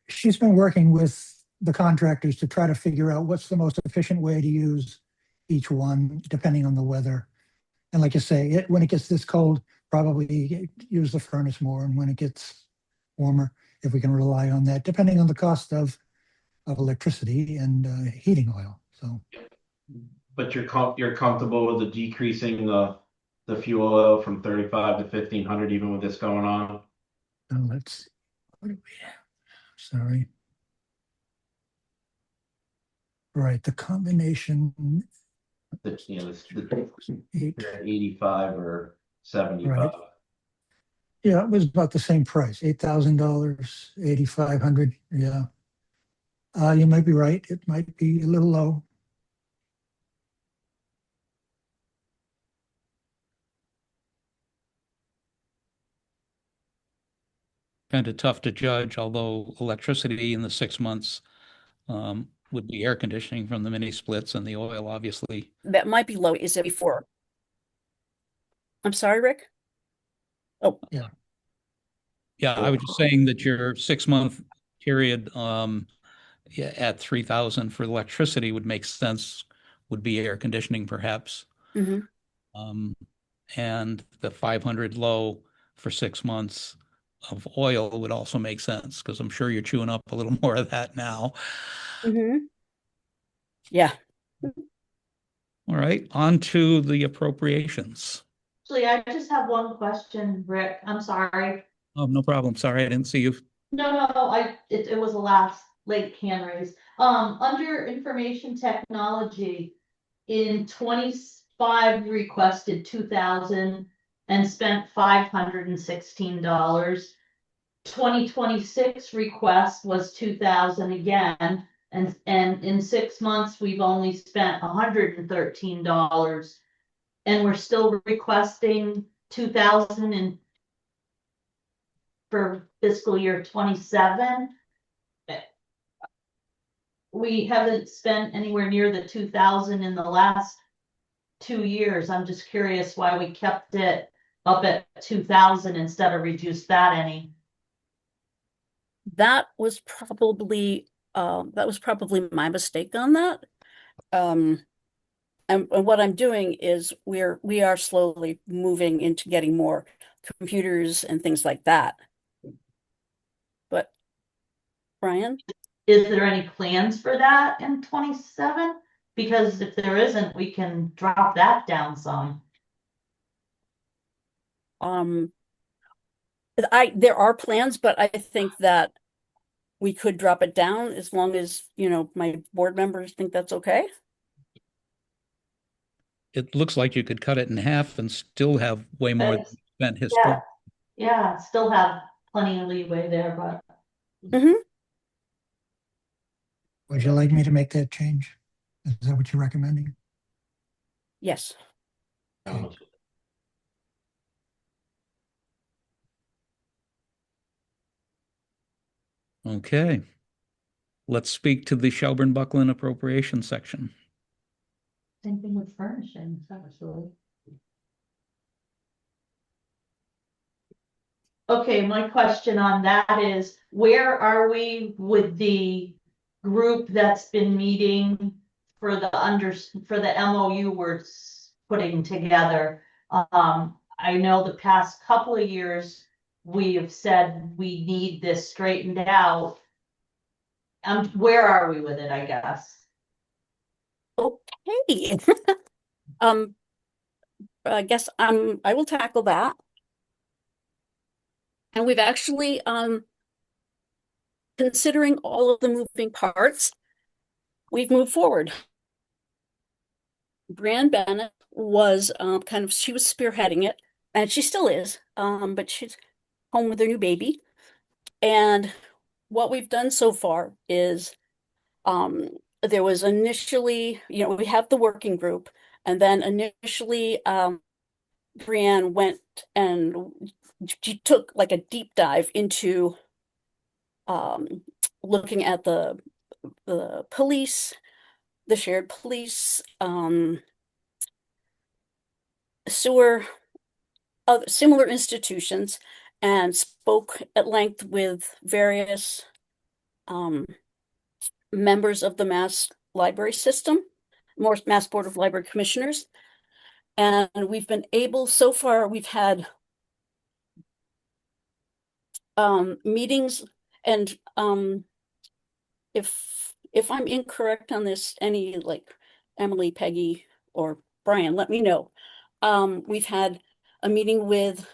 she's been working with the contractors to try to figure out what's the most efficient way to use each one, depending on the weather. And like you say, when it gets this cold, probably use the furnace more. And when it gets warmer, if we can rely on that, depending on the cost of electricity and heating oil. So, But you're comfortable with the decreasing the fuel oil from 35 to 1,500 even with this going on? let's see. What do we have? Sorry. Right, the combination. The 8. 85 or 75. Right. Yeah, it was about the same price, $8,000, 8,500. Yeah. You might be right. It might be a little low. Kind of tough to judge, although electricity in the 6 months would be air conditioning from the mini splits, and the oil, obviously. That might be low. Is it before? I'm sorry, Rick? Oh, Yeah. Yeah, I was just saying that your 6 month period yeah, at 3,000 for electricity would make sense, would be air conditioning perhaps. mhm. And the 500 low for 6 months of oil would also make sense because I'm sure you're chewing up a little more of that now. Yeah. All right, on to the appropriations. Actually, I just have one question, Rick. I'm sorry. Oh, no problem. Sorry, I didn't see you. No, it was the last late hand raise. Under information technology, in 25 requested 2,000 and spent $516. 2026 request was 2,000 again, and in 6 months, we've only spent $113. And we're still requesting 2,000 in for fiscal year 27. We haven't spent anywhere near the 2,000 in the last 2 years. I'm just curious why we kept it up at 2,000 instead of reduced that any. That was probably my mistake on that. And what I'm doing is we are slowly moving into getting more computers and things like that. But Brian? Is there any plans for that in 27? Because if there isn't, we can drop that down some. There are plans, but I think that we could drop it down as long as, my board members think that's okay. It looks like you could cut it in half and still have way more than you spent historically. Yeah, still have plenty of leeway there, but. Would you like me to make that change? Is that what you're recommending? Yes. Okay. Okay. Let's speak to the Shelburne Buckland appropriation section. Same thing with furnishings, actually. Okay, my question on that is, where are we with the group that's been meeting for the MOU we're putting together. I know the past couple of years, we have said we need this straightened out. Where are we with it, I guess? Okay. I guess I will tackle that. And we've actually considering all of the moving parts, we've moved forward. Brianne Bennett was she was spearheading it, and she still is, but she's home with her new baby. And what we've done so far is there was initially, we have the working group, and then initially Brianne went and she took like a deep dive into looking at the police, the shared police, sewer, similar institutions, and spoke at length with various members of the Mass Library System, Mass Board of Library Commissioners. And we've been able, so far, we've had meetings, and if I'm incorrect on this, any like Emily, Peggy, or Brian, let me know. We've had a meeting with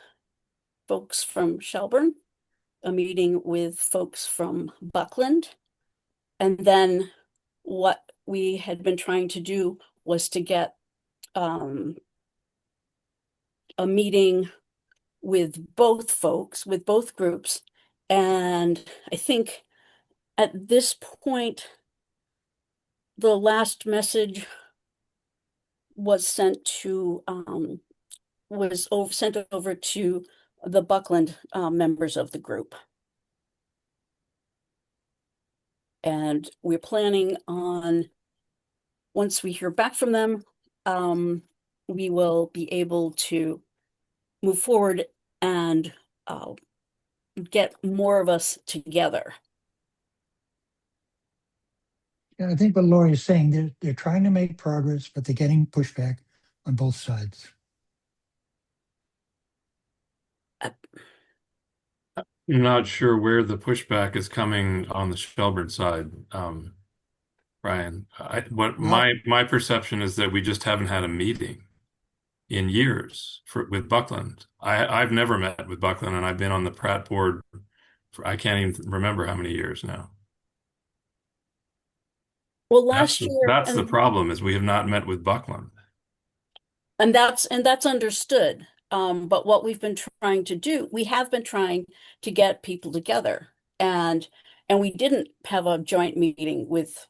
folks from Shelburne, a meeting with folks from Buckland, and then what we had been trying to do was to get a meeting with both folks, with both groups. And I think at this point, the last message was sent to sent over to the Buckland members of the group. And we're planning on, once we hear back from them, we will be able to move forward and get more of us together. And I think what Lori is saying, they're trying to make progress, but they're getting pushback on both sides. I'm not sure where the pushback is coming on the Shelburne side, Brian. My perception is that we just haven't had a meeting in years with Buckland. I've never met with Buckland, and I've been on the Pratt board for I can't even remember how many years now. Well, last year, that's the problem, is we have not met with Buckland. And that's understood. But what we've been trying to do, we have been trying to get people together, and we didn't have a joint meeting with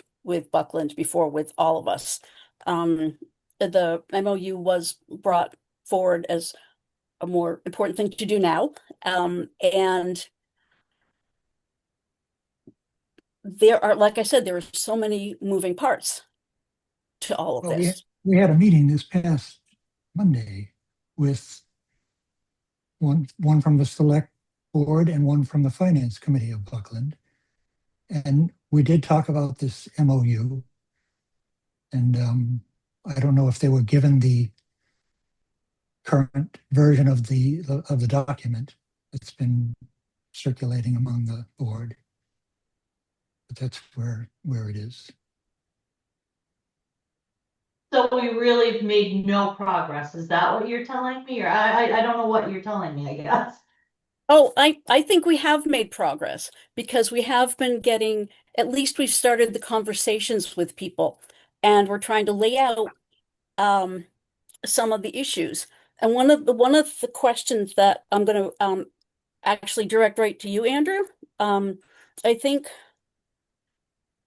Buckland before with all of us. The MOU was brought forward as a more important thing to do now, and there are, like I said, there are so many moving parts to all of this. We had a meeting this past Monday with one from the Select Board and one from the Finance Committee of Buckland. And we did talk about this MOU. And I don't know if they were given the current version of the document that's been circulating among the board. But that's where it is. So we really have made no progress. Is that what you're telling me? Or I don't know what you're telling me, I guess. Oh, I think we have made progress, because we have been getting, at least we've started the conversations with people, and we're trying to lay out some of the issues. And one of the questions that I'm going to actually direct right to you, Andrew. I think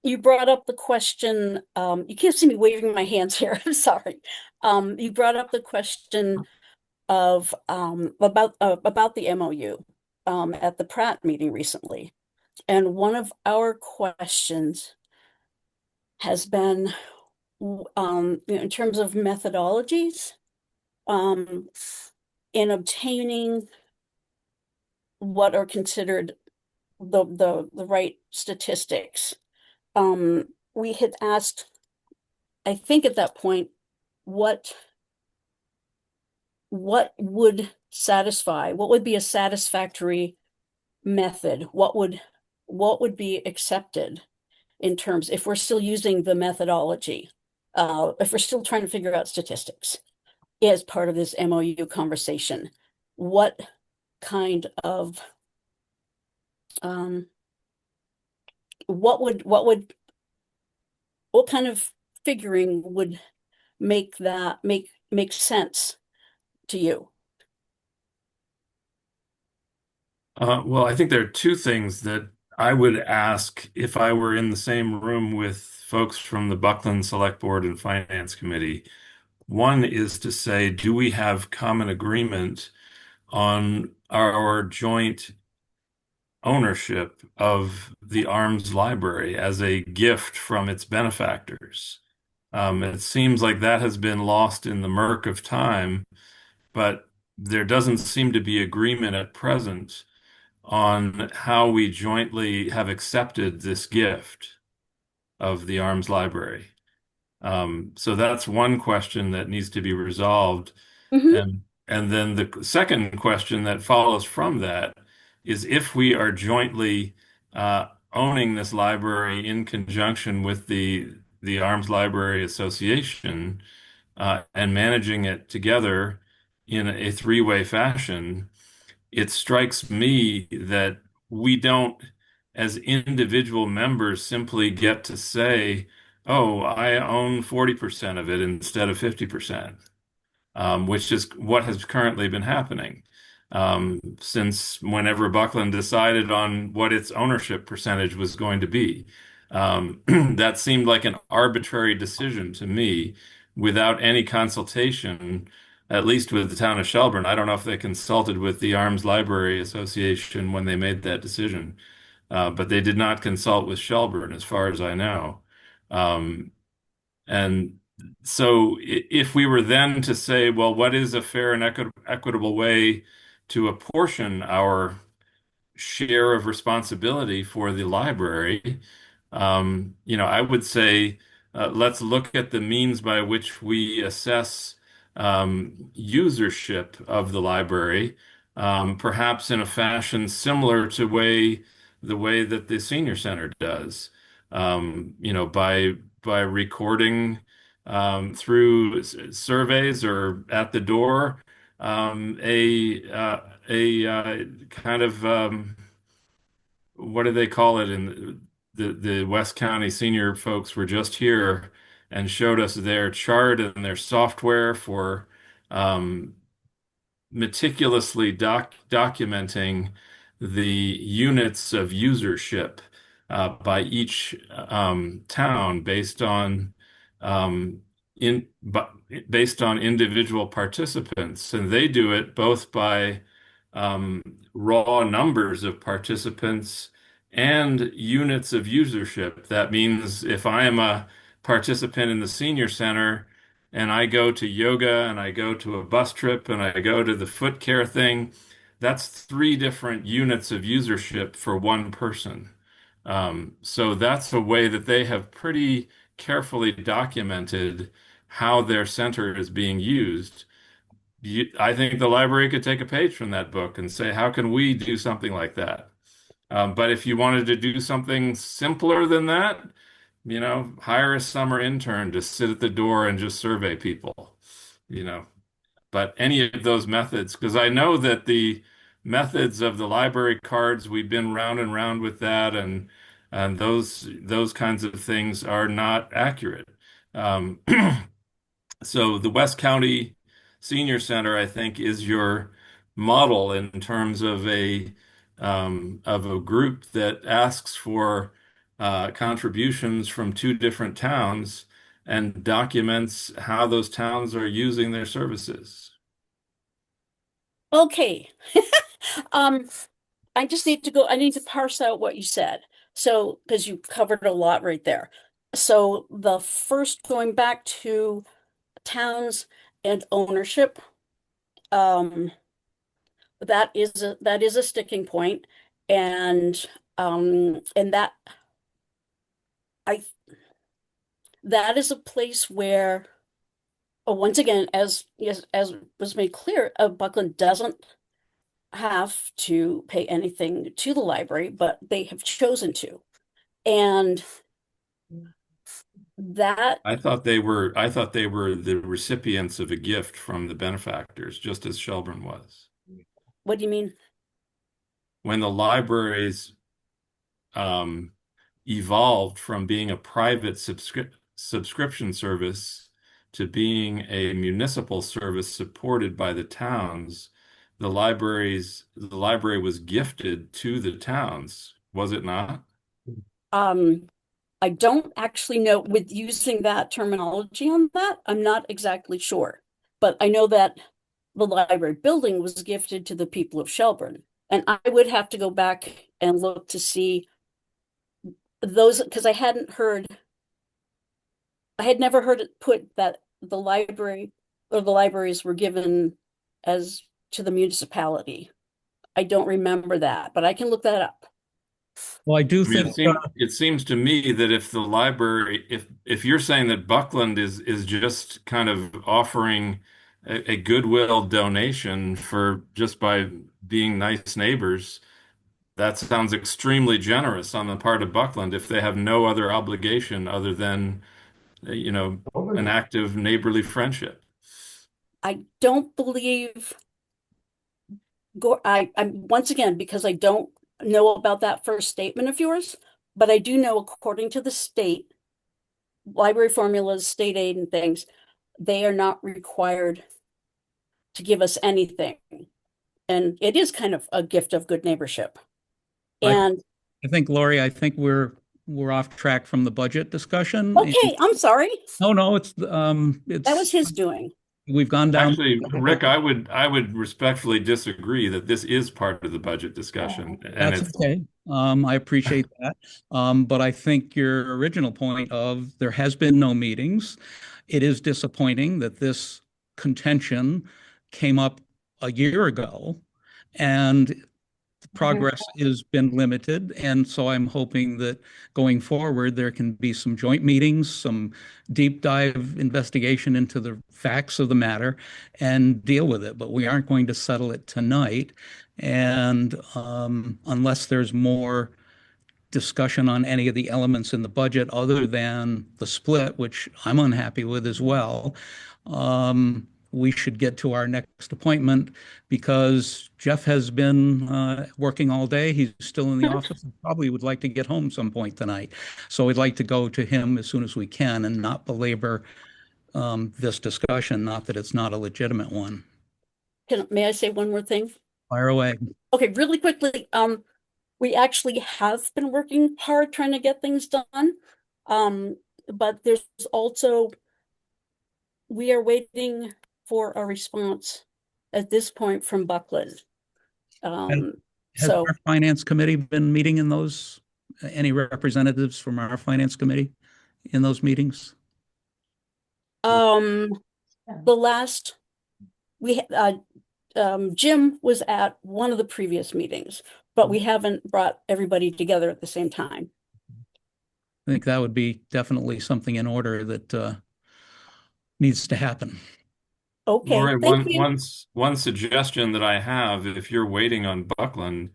you brought up the question, you can't see me waving my hands here, I'm sorry. You brought up the question of about the MOU at the Pratt meeting recently. And one of our questions has been in terms of methodologies in obtaining what are considered the right statistics. We had asked I think at that point, what would satisfy, what would be a satisfactory method? What would be accepted in terms, if we're still using the methodology, if we're still trying to figure out statistics as part of this MOU conversation, what kind of what kind of figuring would make that make sense to you? Well, I think there are two things that I would ask if I were in the same room with folks from the Buckland Select Board and Finance Committee. One is to say, do we have common agreement on our joint ownership of the Arms Library as a gift from its benefactors? It seems like that has been lost in the murk of time, but there doesn't seem to be agreement at present on how we jointly have accepted this gift of the Arms Library. So that's one question that needs to be resolved. Mhm. And then the second question that follows from that is if we are jointly owning this library in conjunction with the Arms Library Association and managing it together in a three-way fashion, it strikes me that we don't, as individual members, simply get to say, oh, I own 40% of it instead of 50%, which is what has currently been happening since whenever Buckland decided on what its ownership percentage was going to be. That seemed like an arbitrary decision to me without any consultation, at least with the town of Shelburne. I don't know if they consulted with the Arms Library Association when they made that decision, but they did not consult with Shelburne, as far as I know. And so if we were then to say, well, what is a fair and equitable way to apportion our share of responsibility for the library, I would say let's look at the means by which we assess usership of the library, perhaps in a fashion similar to the way that the senior center does, by recording through surveys or at the door a kind of what do they call it in the West County senior folks were just here and showed us their chart and their software for um, meticulously documenting the units of usership by each town um, in based on individual participants, and they do it both by um, raw numbers of participants and units of usership. That means if I am a participant in the senior center and I go to yoga and I go to a bus trip and I go to the foot care thing, that's three different units of usership for one person. So that's a way that they have pretty carefully documented how their center is being used. I think the library could take a page from that book and say, how can we do something like that? But if you wanted to do something simpler than that, hire a summer intern to sit at the door and just survey people, you know. But any of those methods, because I know that the methods of the library cards, we've been round and round with that, and those kinds of things are not accurate. Um, so the West County Senior Center, I think, is your model in terms of a group that asks for contributions from two different towns and documents how those towns are using their services. Okay. Um, I just need to go, I need to parse out what you said. So, because you covered a lot right there. So the first, going back to towns and ownership, um, that is a sticking point. And that I that is a place where, once again, as was made clear, Buckland doesn't have to pay anything to the library, but they have chosen to. And that, I thought they were the recipients of a gift from the benefactors, just as Shelburne was. what do you mean? When the libraries evolved from being a private subscription service to being a municipal service supported by the towns, the library was gifted to the towns, was it not? I don't actually know with using that terminology on that. I'm not exactly sure, but I know that the library building was gifted to the people of Shelburne. And I would have to go back and look to see those, because I had never heard it put that the library or the libraries were given as to the municipality. I don't remember that, but I can look that up. Well, I do I mean, think it seems to me that if the library, if you're saying that Buckland is just kind of offering a goodwill donation for just by being nice neighbors, that sounds extremely generous on the part of Buckland if they have no other obligation other than, an act of neighborly friendship. I don't believe I'm once again, because I don't know about that first statement of yours, but I do know according to the state, library formulas, state aid and things, they are not required to give us anything. And it is kind of a gift of good neighborship. And I think, Lori, I think we're off track from the budget discussion. okay, I'm sorry. No, it's That was his doing. We've gone down. Actually, Rick, I would respectfully disagree that this is part of the budget discussion, and That's okay. I appreciate that. But I think your original point of there has been no meetings. It is disappointing that this contention came up a year ago, and the progress has been limited. And so I'm hoping that going forward, there can be some joint meetings, some deep dive investigation into the facts of the matter and deal with it. But we aren't going to settle it tonight. And unless there's more discussion on any of the elements in the budget other than the split, which I'm unhappy with as well, we should get to our next appointment because Jeff has been working all day. He's still in the office and probably would like to get home some point tonight. So we'd like to go to him as soon as we can and not belabor this discussion, not that it's not a legitimate one. May I say one more thing? Fire away. Okay, really quickly. We actually have been working hard trying to get things done. But there's also, we are waiting for a response at this point from Buckland. Has our finance committee been meeting in those, any representatives from our finance committee in those meetings? The last, Jim was at one of the previous meetings, but we haven't brought everybody together at the same time. I think that would be definitely something in order that needs to happen. Okay, Lori, thank you. one suggestion that I have, if you're waiting on Buckland,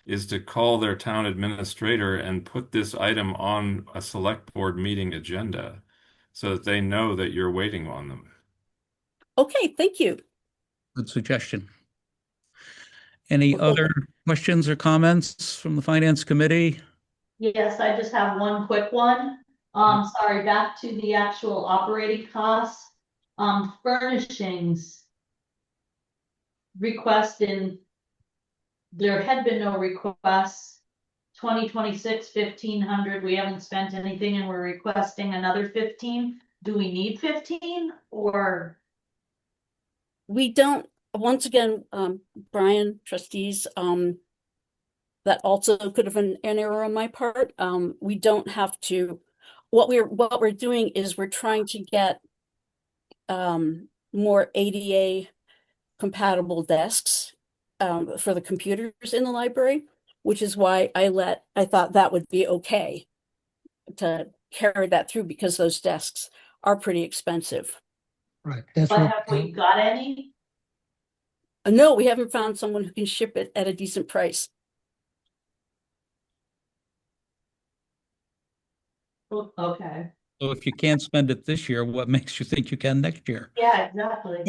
is to call their town administrator and put this item on a select board meeting agenda so that they know that you're waiting on them. Okay, thank you. Good suggestion. Any other questions or comments from the finance committee? Yes, I just have one quick one. Sorry, back to the actual operating costs. Furnishings request there had been no requests. 2026, 1,500. We haven't spent anything and we're requesting another 15. Do we need 15 or? We don't, once again, Brian, trustees, that also could have been an error on my part. We don't have to, what we're doing is we're trying to get more ADA compatible desks for the computers in the library, which is why I thought that would be okay to carry that through because those desks are pretty expensive. Right. That's But what, have we got any? No, we haven't found someone who can ship it at a decent price. Okay. So if you can't spend it this year, what makes you think you can next year? Yeah, exactly.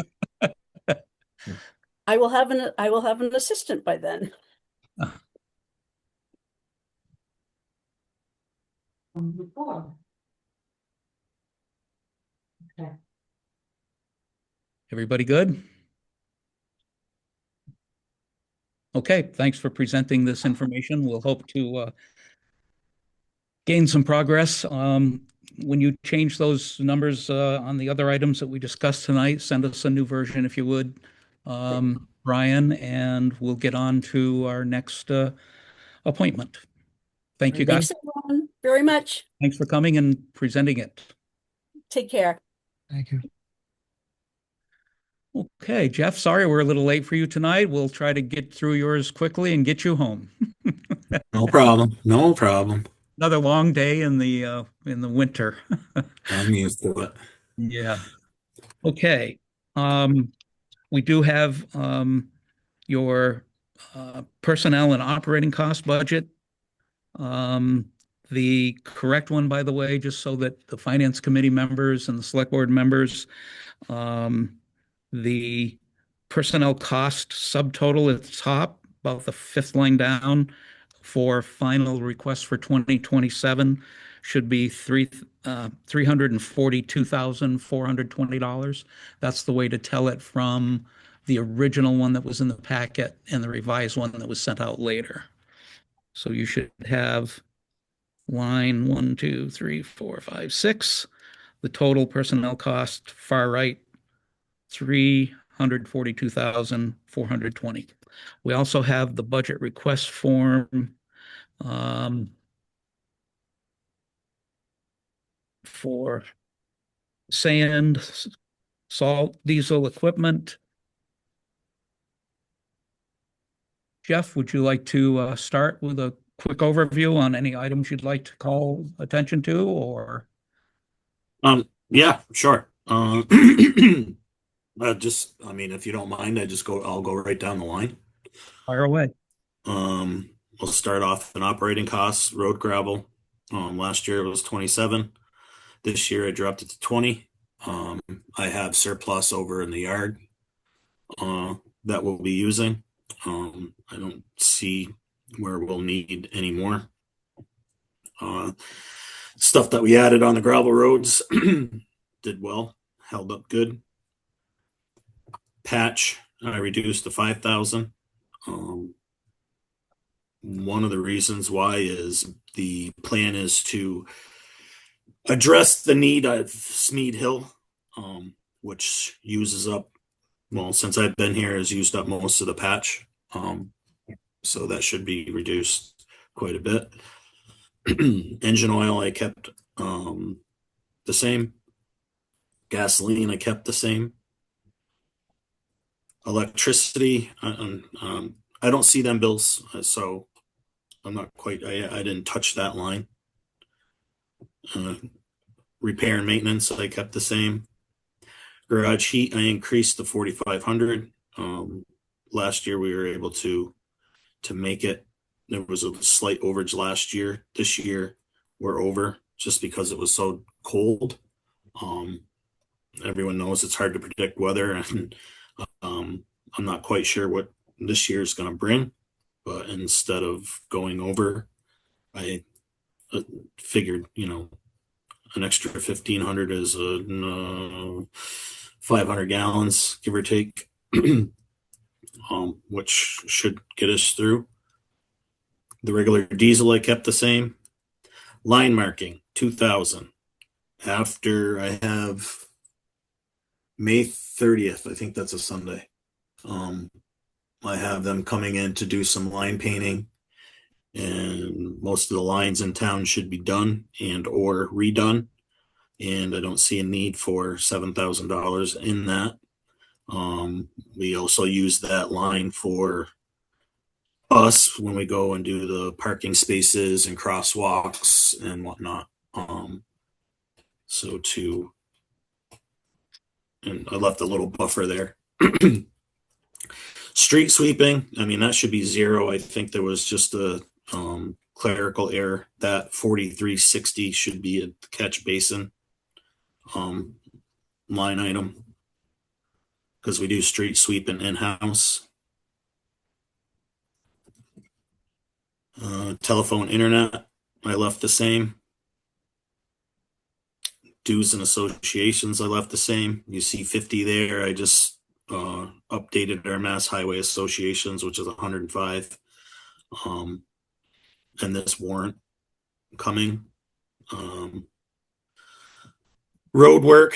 I will have an assistant by then. Before. Okay. Everybody good? Okay, thanks for presenting this information. We'll hope to gain some progress. When you change those numbers on the other items that we discussed tonight, send us a new version if you would, Brian, and we'll get on to our next appointment. Thank you, guys. Thanks, everyone, very much. Thanks for coming and presenting it. Take care. thank you. Okay, Jeff, sorry we're a little late for you tonight. We'll try to get through yours quickly and get you home. No problem. No problem. Another long day in the winter. I'm used to it. Yeah. Okay. We do have your personnel and operating cost budget. The correct one, by the way, just so that the finance committee members and the select board members, the personnel cost subtotal at the top, about the fifth line down for final request for 2027 should be $342,420. That's the way to tell it from the original one that was in the packet and the revised one that was sent out later. So you should have line 1, 2, 3, 4, 5, 6. The total personnel cost, far right, $342,420. We also have the budget request form for sand, salt, diesel equipment. Jeff, would you like to start with a quick overview on any items you'd like to call attention to, or? Yeah, sure. Just, I mean, if you don't mind, I'll go right down the line. Fire away. We'll start off in operating costs, road gravel. Last year it was 27. This year I dropped it to 20. I have surplus over in the yard that we'll be using. I don't see where we'll need any more. Stuff that we added on the gravel roads did well, held up good. Patch, I reduced to 5,000. One of the reasons why is the plan is to address the need of Smead Hill, which uses up, well, since I've been here, has used up most of the patch. So that should be reduced quite a bit. Engine oil, I kept the same. Gasoline, I kept the same. Electricity, I don't see them bills, so I'm not quite, I didn't touch that line. Repair and maintenance, I kept the same. Garage heat, I increased to 4,500. Last year we were able to make it. There was a slight overage last year. This year we're over just because it was so cold. Everyone knows it's hard to predict weather, and I'm not quite sure what this year is going to bring, but instead of going over, I figured, an extra 1,500 is 500 gallons, give or take, which should get us through. The regular diesel I kept the same. Line marking, 2,000. After I have May 30th, I think that's a Sunday. I have them coming in to do some line painting, and most of the lines in town should be done and or redone. And I don't see a need for $7,000 in that. We also use that line for us when we go and do the parking spaces and crosswalks and whatnot. So and I left a little buffer there. Street sweeping, I mean, that should be 0. I think there was just a clerical error. That 4360 should be a catch basin line item, because we do street sweeping in-house. Telephone internet, I left the same. Dues and associations, I left the same. You see 50 there. I just updated our Mass Highway Associations, which is 105. And this warrant coming. Road work,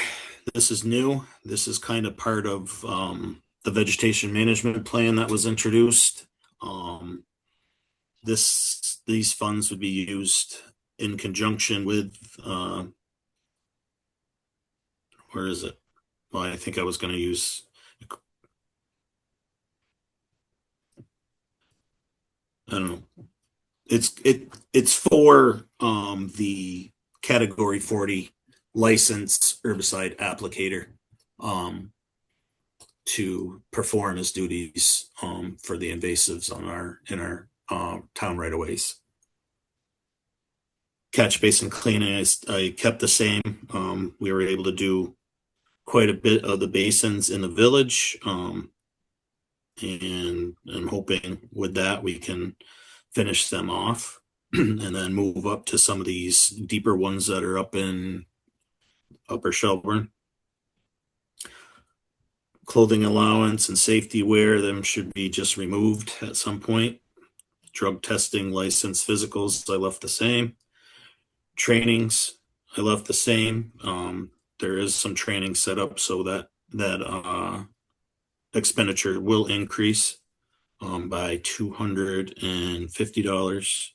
this is new. This is kind of part of the vegetation management plan that was introduced. These funds would be used in conjunction with where is it? Well, I think I was going to use I don't know. It's for the category 40 licensed herbicide applicator to perform his duties for the invasives in our town right of ways. Catch basin cleaning, I kept the same. We were able to do quite a bit of the basins in the village, and I'm hoping with that we can finish them off and then move up to some of these deeper ones that are up in Upper Shelburne. Clothing allowance and safety wear, them should be just removed at some point. Drug testing, license, physicals, I left the same. Trainings, I left the same. There is some training set up so that expenditure will increase by $250.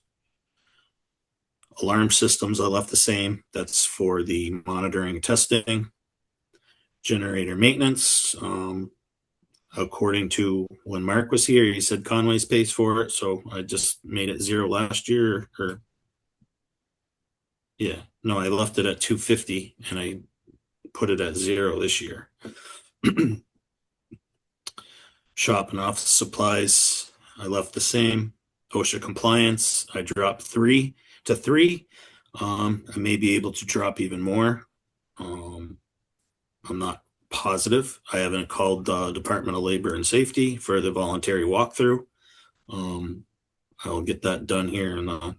Alarm systems, I left the same. That's for the monitoring and testing. Generator maintenance, according to when Mark was here, he said Conway's pays for it, so I just made it 0 last year. I left it at 250 and I put it at 0 this year. Shop and office supplies, I left the same. OSHA compliance, I dropped 3 to 3. I may be able to drop even more. I'm not positive. I haven't called the Department of Labor and Safety for the voluntary walkthrough. I'll get that done here in a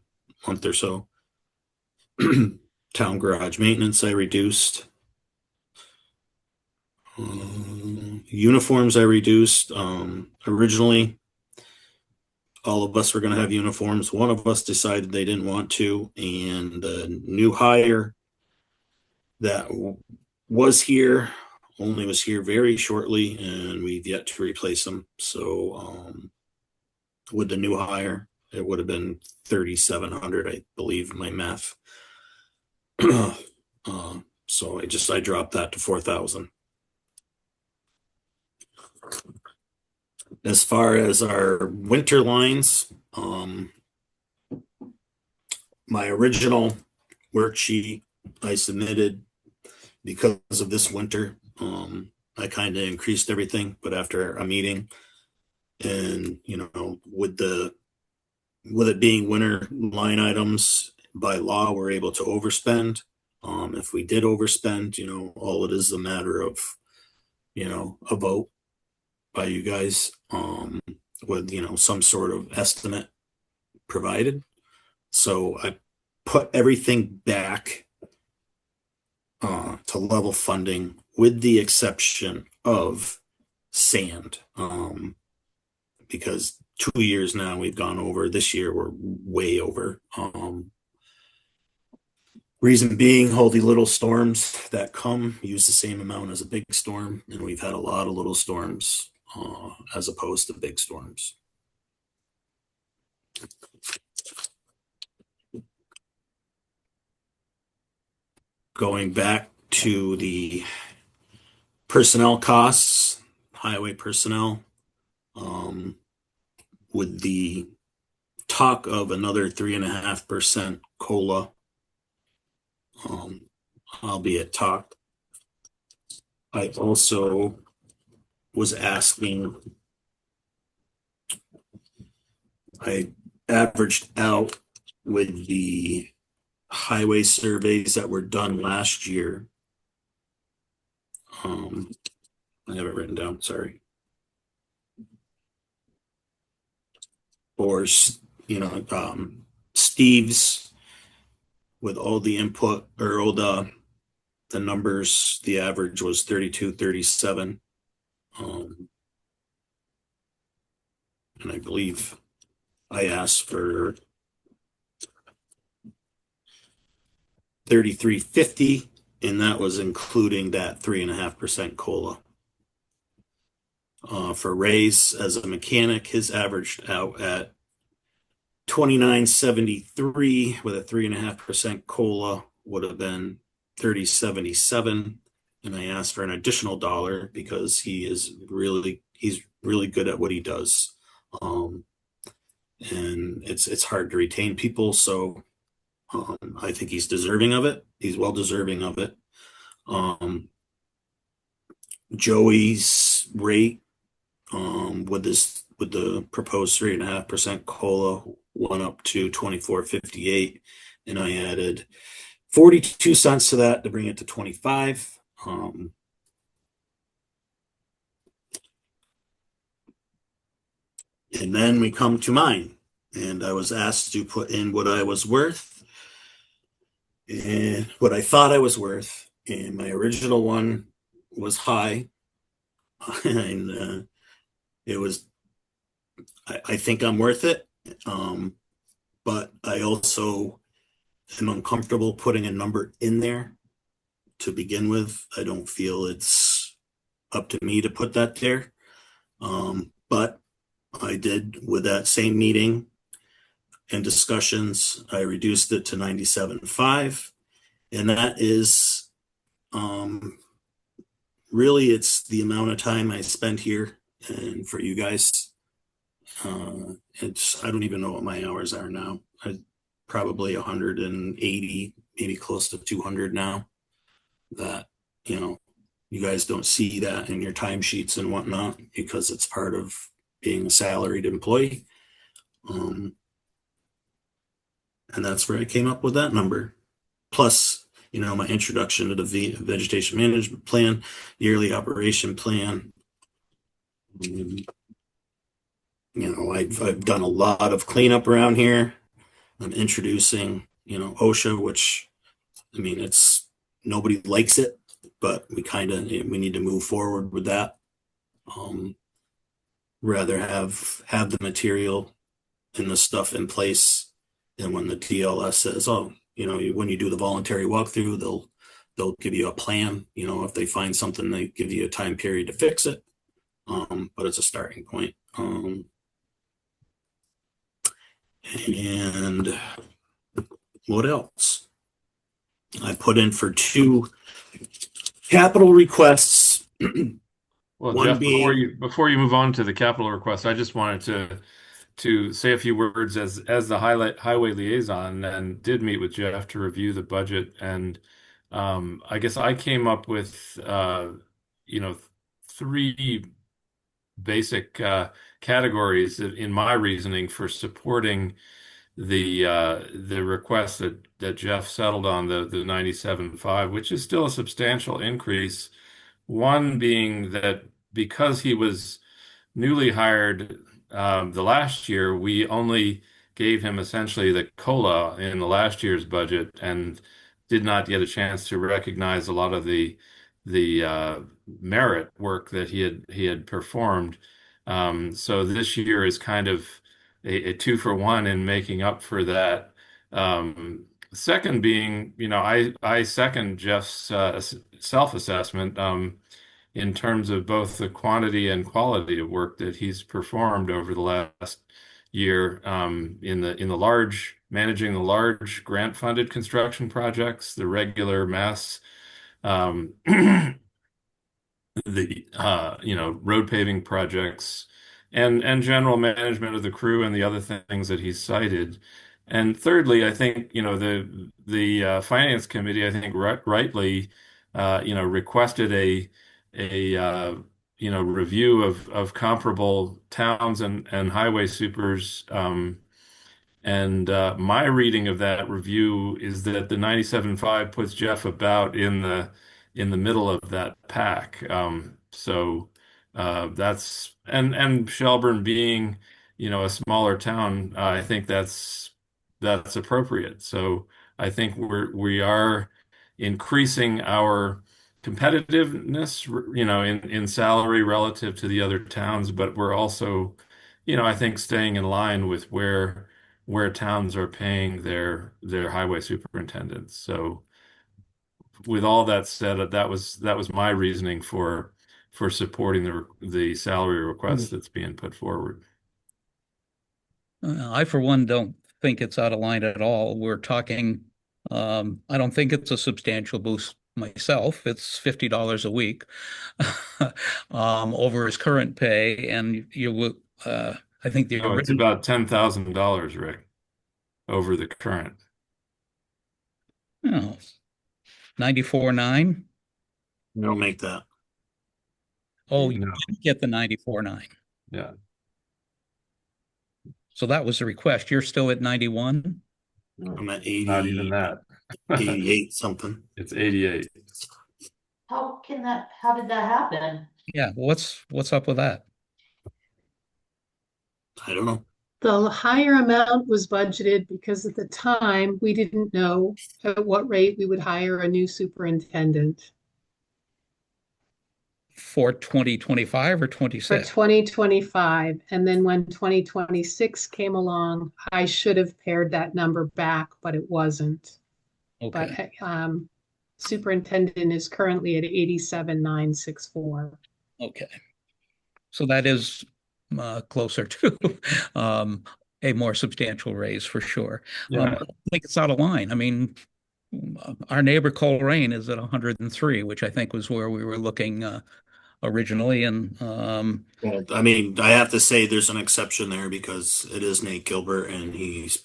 month or so. Town garage maintenance, I reduced. Uniforms, I reduced. Originally, all of us were going to have uniforms. One of us decided they didn't want to, and the new hire that was here only was here very shortly, and we've yet to replace him. So with the new hire, it would have been 3,700, I believe, my math. So I dropped that to 4,000. As far as our winter lines, my original worksheet I submitted because of this winter. I kind of increased everything, but after a meeting and, with it being winter line items by law, we're able to overspend. If we did overspend, all it is a matter of, a vote by you guys, with, some sort of estimate provided. So I put everything back to level funding with the exception of sand, because 2 years now we've gone over. This year we're way over. Reason being, all the little storms that come use the same amount as a big storm, and we've had a lot of little storms as opposed to big storms. Going back to the personnel costs, highway personnel, with the talk of another 3.5% COLA, albeit talked. I also was asking, I averaged out with the highway surveys that were done last year. I have it written down, sorry. Or, Steve's with all the input or all the numbers, the average was 32.37. And I believe I asked for 33.50, and that was including that 3.5% COLA. For Ray's as a mechanic, his averaged out at 29.73 with a 3.5% COLA would have been 30.77. And I asked for an additional $1 because he's really good at what he does. And it's hard to retain people, so I think he's deserving of it. He's well deserving of it. Joey's rate with the proposed 3.5% COLA went up to 24.58, and I added 42 cents to that to bring it to 25. And then we come to mine, and I was asked to put in what I was worth and what I thought I was worth. And my original one was high, and it was, I think I'm worth it. But I also am uncomfortable putting a number in there to begin with. I don't feel it's up to me to put that there. But I did, with that same meeting and discussions, I reduced it to 97.5. And that is really, it's the amount of time I spent here. And for you guys, I don't even know what my hours are now. Probably 180, maybe close to 200 now. That, you guys don't see that in your timesheets and whatnot because it's part of being a salaried employee. And that's where I came up with that number. Plus, my introduction to the vegetation management plan, yearly operation plan. I've done a lot of cleanup around here. I'm introducing, OSHA, which, it's, nobody likes it, but we need to move forward with that. Rather have the material and the stuff in place, and when the DLS says, oh, when you do the voluntary walkthrough, they'll give you a plan. If they find something, they give you a time period to fix it. But it's a starting point. And what else? I put in for 2 capital requests. Well, One Jeff, being, before you move on to the capital request, I just wanted to say a few words as the highway liaison, and did meet with Jeff to review the budget. And I guess I came up with 3 basic categories in my reasoning for supporting the request that Jeff settled on, the 97.5, which is still a substantial increase. One being that because he was newly hired the last year, we only gave him essentially the COLA in the last year's budget and did not get a chance to recognize a lot of the merit work that he had performed. So this year is kind of a 2-for-1 in making up for that. Second being, I second Jeff's self-assessment in terms of both the quantity and quality of work that he's performed over the last year in the managing the large grant-funded construction projects, the regular mass road paving projects, and general management of the crew and the other things that he cited. And thirdly, I think, the finance committee, I think rightly, requested a review of comparable towns and highway supers. And my reading of that review is that the 97.5 puts Jeff about in the middle of that pack. So that's and Shelburne being, a smaller town, I think that's appropriate. So I think we are increasing our competitiveness, in salary relative to the other towns, but we're also, I think staying in line with where towns are paying their highway superintendents. So with all that said, that was my reasoning for supporting the salary request that's being put forward. I, for one, don't think it's out of line at all. We're talking, I don't think it's a substantial boost myself. It's $50 a week over his current pay. And I think the No, it's original, about $10,000, Rick, over the current. oh, 94.9. Don't make that. Oh, you No. didn't get the 94.9. Yeah. So that was the request. You're still at 91? I'm at 80, Not even that. 88 something. It's 88. How did that happen? Yeah, what's up with that? I don't know. The higher amount was budgeted because at the time, we didn't know at what rate we would hire a new superintendent. For 2025 or For 26? 2025. And then when 2026 came along, I should have pared that number back, but it wasn't. Okay. But superintendent is currently at 87,964. Okay. So that is closer to a more substantial raise for sure. Yeah. I think it's out of line. I mean, our neighbor Coleraine is at 103, which I think was where we were looking originally. And Well, I mean, I have to say there's an exception there because it is Nate Gilbert and he's,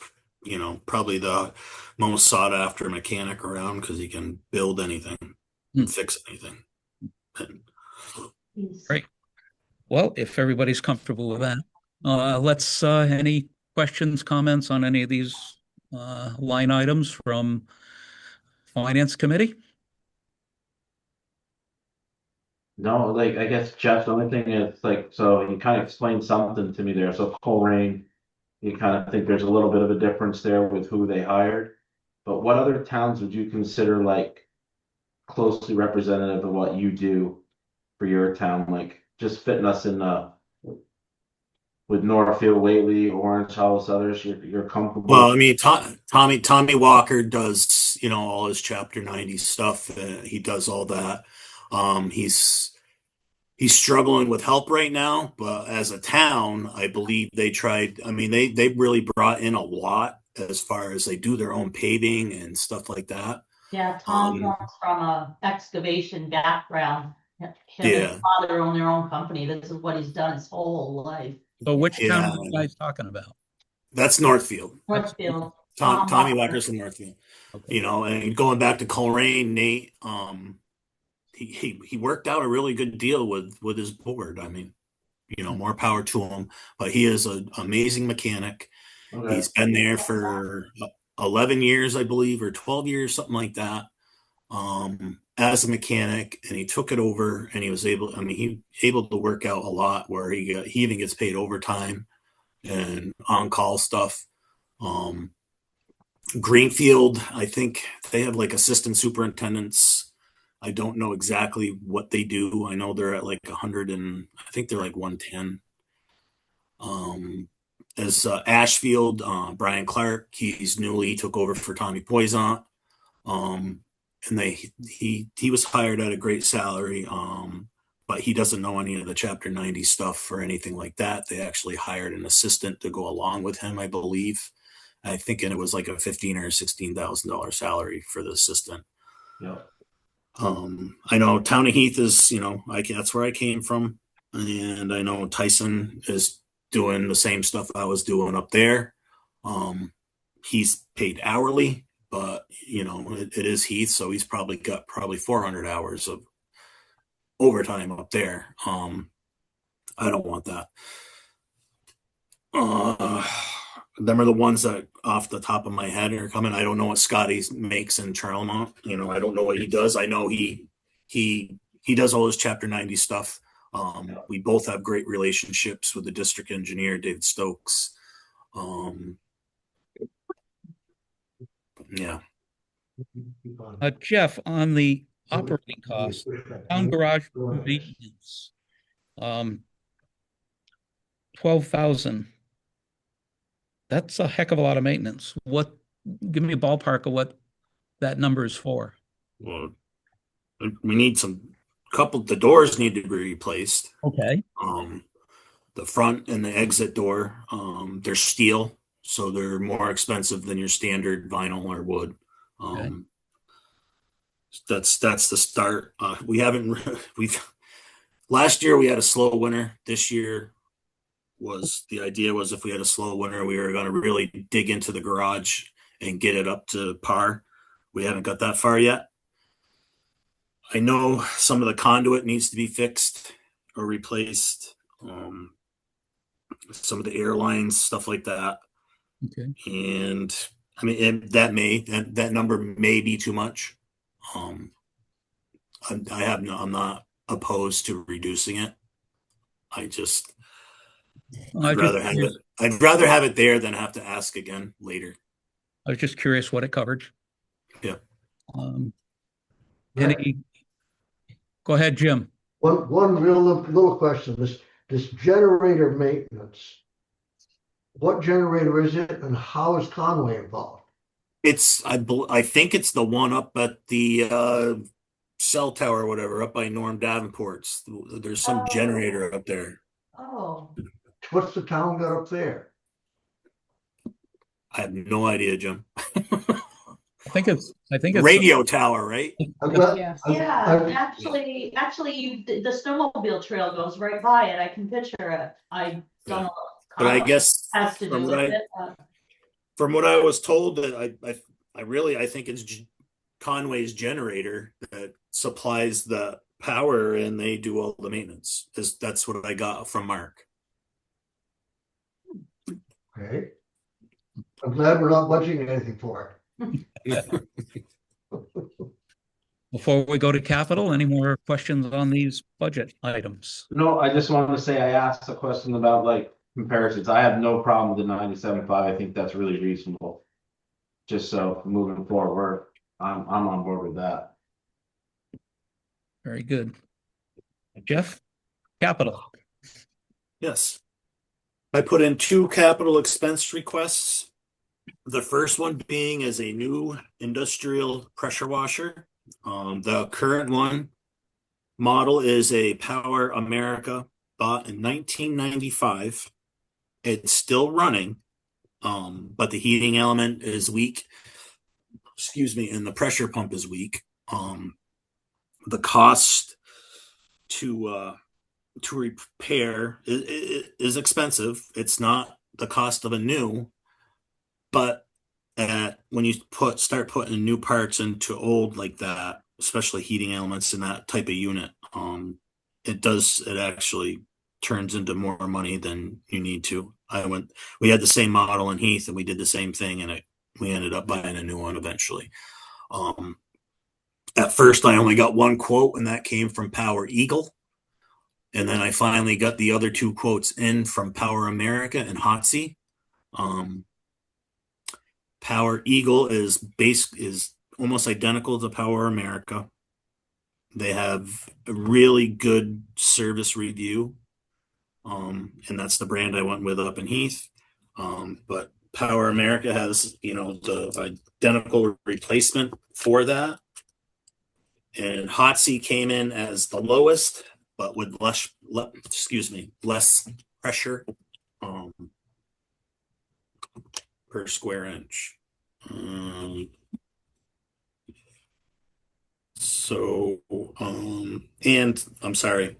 probably the most sought after mechanic around because he can build anything, fix anything. Great. Well, if everybody's comfortable with that, let's any questions, comments on any of these line items from Finance Committee? No, like, I guess Jeff, the only thing is like, so you kind of explained something to me there. So Coleraine, you kind of think there's a little bit of a difference there with who they hired. But what other towns would you consider like closely representative of what you do for your town? Like just fitting us in with Northfield, Whately, Orange, all those others, you're comfortable? Well, I mean, Tommy Walker does, all his Chapter 90 stuff. He does all that. He's struggling with help right now, but as a town, I believe they tried. I mean, they really brought in a lot as far as they do their own paving and stuff like that. Yeah, Tom comes from a excavation background. Him and his father own their own company. This is what he's done his whole life. So which town are you guys talking about? That's Northfield. Northfield. Tommy Walker's from Northfield. Okay. And going back to Coleraine, Nate, he worked out a really good deal with his board. I mean, more power to him. But he is an amazing mechanic. Okay. He's been there for 11 years, I believe, or 12 years, something like that, as a mechanic. And he took it over, and he was able to work out a lot where he even gets paid overtime and on-call stuff. Greenfield, I think they have like assistant superintendents. I don't know exactly what they do. I know they're at like 100 and I think they're like 110. As Ashfield, Brian Clark, he took over for Tommy Poisson. And he was hired at a great salary. But he doesn't know any of the Chapter 90 stuff or anything like that. They actually hired an assistant to go along with him, I believe. I think it was like a $15,000 or $16,000 salary for the assistant. Yeah. I know Town of Heath is, that's where I came from. And I know Tyson is doing the same stuff I was doing up there. He's paid hourly, but it is Heath, so he's probably got 400 hours of overtime up there. I don't want that. Them are the ones that off the top of my head are coming. I don't know what Scotty makes in Charlemont. I don't know what he does. I know he does all his Chapter 90 stuff. We both have great relationships with the district engineer, David Stokes. Yeah. Jeff, on the operating cost, town garage maintenance, 12,000. That's a heck of a lot of maintenance. Give me a ballpark of what that number is for. Well, we need the doors need to be replaced. Okay. The front and the exit door, they're steel, so they're more expensive than your standard vinyl or wood. Okay. That's the start. Last year we had a slow winter. This year the idea was if we had a slow winter, we were going to really dig into the garage and get it up to par. We haven't got that far yet. I know some of the conduit needs to be fixed or replaced. Some of the airlines, stuff like that. Okay. And I mean, that number may be too much. I'm not opposed to reducing it. I'd rather have it there than have to ask again later. I was just curious what it covered. Yeah. Go ahead, Jim. One real little question. This generator maintenance. What generator is it, and how is Conway involved? I think it's the one up at the cell tower or whatever, up by Norm Davenport's. There's some generator up there. Oh. What's the town got up there? I have no idea, Jim. I think it's radio tower, right? Yeah, actually, the snowmobile trail goes right by it. I can picture it. I don't know. But I guess has to do with it. From what I was told, that I think it's Conway's generator that supplies the power, and they do all the maintenance. That's what I got from Mark. Okay. I'm glad we're not budgeting anything for it. Before we go to capital, any more questions on these budget items? No, I just wanted to say I asked a question about like comparisons. I have no problem with the 97.5. I think that's really reasonable. Just so moving forward, I'm on board with that. Very good. Jeff, capital. Yes. I put in 2 capital expense requests. The first one being is a new industrial pressure washer. The current one model is a Power America, bought in 1995. It's still running, but the heating element is weak. Excuse me, and the pressure pump is weak. The cost to repair is expensive. It's not the cost of a new, but when you start putting new parts into old like that, especially heating elements in that type of unit, it actually turns into more money than you need to. We had the same model in Heath, and we did the same thing, and we ended up buying a new one eventually. At first I only got one quote, and that came from Power Eagle. And then I finally got the other 2 quotes in from Power America and Hotsy. Power Eagle is almost identical to Power America. They have a really good service review. And that's the brand I went with up in Heath. But Power America has, the identical replacement for that. And Hotsy came in as the lowest, but with less pressure per square inch. And I'm sorry,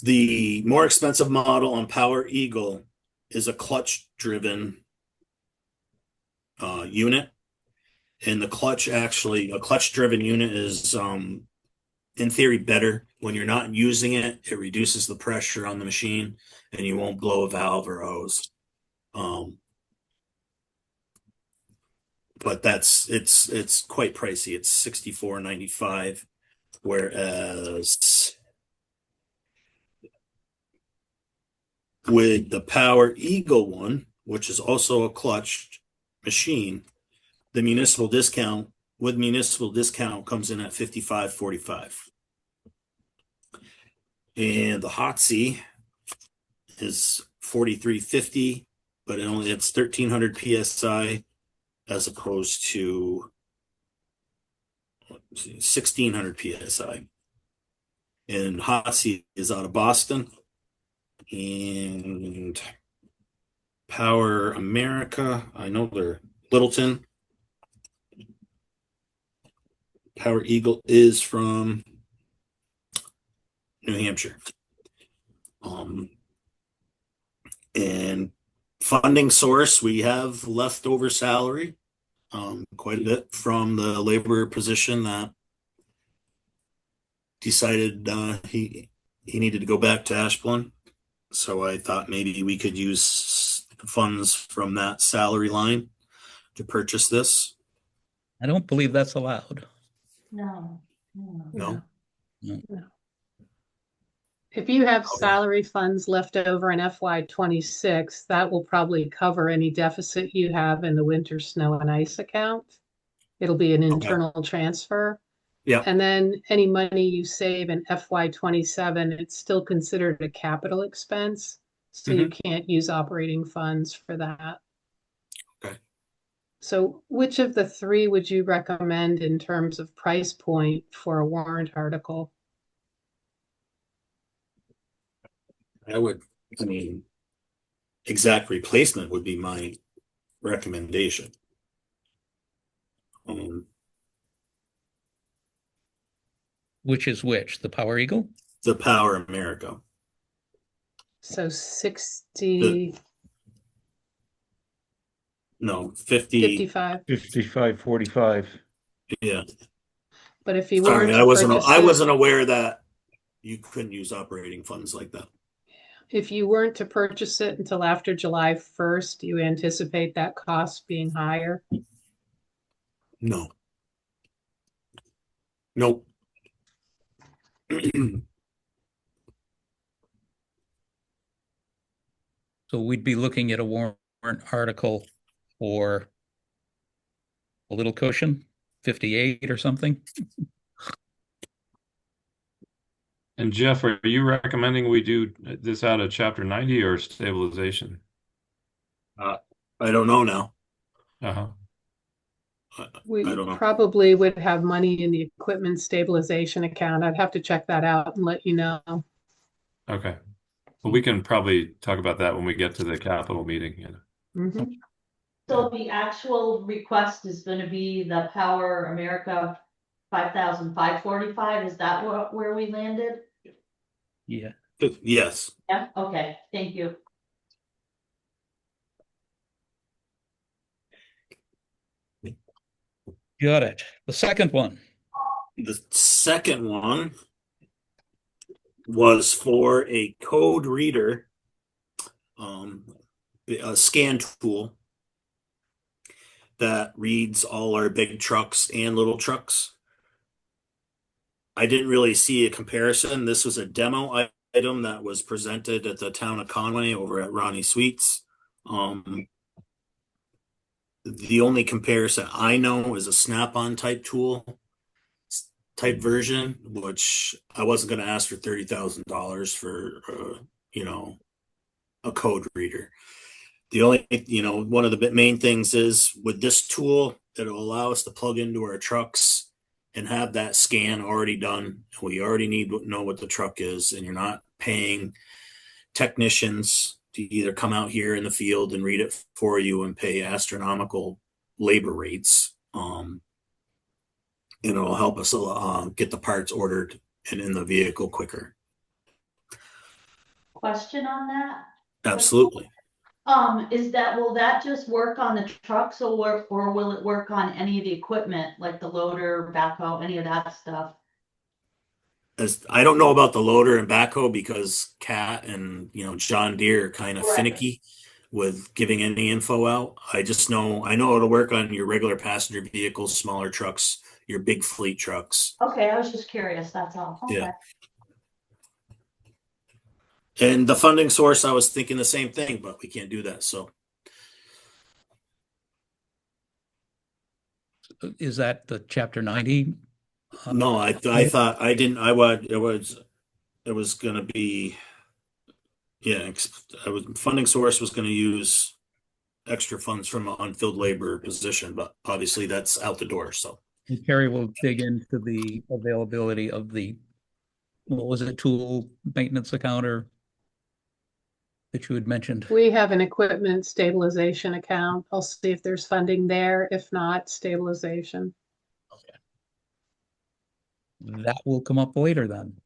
the more expensive model on Power Eagle is a clutch driven unit. And the clutch, actually, a clutch driven unit is in theory better. When you're not using it, it reduces the pressure on the machine and you won't blow a valve or a hose. But it's quite pricey. It's $64.95, whereas with the Power Eagle one, which is also a clutch machine, the municipal discount comes in at $55.45. And the Hot Sea is $43.50, but it's 1300 PSI as opposed to 1600 PSI. And Hot Sea is out of Boston. And Power America, I know they're Littleton. Power Eagle is from New Hampshire. And funding source, we have leftover salary, quite a bit from the labor position that decided he needed to go back to Ashbourne. So I thought maybe we could use funds from that salary line to purchase this. I don't believe that's allowed. No. No? No. If you have salary funds left over in FY26, that will probably cover any deficit you have in the winter snow and ice account. It'll be an internal transfer. Yeah. And then any money you save in FY27, it's still considered a capital expense. So you can't use operating funds for that. Okay. So which of the three would you recommend in terms of price point for a warrant article? Exact replacement would be my recommendation. Which is which? The Power Eagle? The Power America. So 60, No, 50. 55. 55.45. Yeah. But if you Sorry, weren't I to wasn't purchase I it- wasn't aware that you couldn't use operating funds like that. If you weren't to purchase it until after July 1st, do you anticipate that cost being higher? No. Nope. So we'd be looking at a warrant article for a little cushion, 58 or something. And Jeff, are you recommending we do this out of Chapter 90 or stabilization? I don't know now. Uh-huh. We I don't know. probably would have money in the equipment stabilization account. I'd have to check that out and let you know. Okay. Well, we can probably talk about that when we get to the capital meeting. Mhm. So the actual request is gonna be the Power America 5,545, is that where we landed? Yeah. Yes. Yeah, okay, thank you. Got it. The second one. The second one was for a code reader, a scan tool that reads all our big trucks and little trucks. I didn't really see a comparison. This was a demo item that was presented at the town of Conway over at Ronnie Sweets. The only comparison I know is a Snap-on type tool type version, which I wasn't going to ask for $30,000 for, a code reader. The only, one of the main things is with this tool, it'll allow us to plug into our trucks and have that scan already done. We already know what the truck is, and you're not paying technicians to either come out here in the field and read it for you and pay astronomical labor rates. And it'll help us get the parts ordered and in the vehicle quicker. Question on that? Absolutely. Will that just work on the trucks or will it work on any of the equipment, like the loader, backhoe, any of that stuff? As I don't know about the loader and backhoe because Cat and John Deere are kind of Right. finicky with giving any info out. I know it'll work on your regular passenger vehicles, smaller trucks, your big fleet trucks. Okay, I was just curious, that's all. Okay. Yeah. And the funding source, I was thinking the same thing, but we can't do that. So Is that the Chapter 90? no, I thought I didn't. It was going to be, yeah. Funding source was going to use extra funds from an unfilled labor position, but obviously that's out the door. So And Carrie will dig into the availability of what was it, tool maintenance account that you had mentioned. We have an equipment stabilization account. I'll see if there's funding there. If not, stabilization. That will come up later then.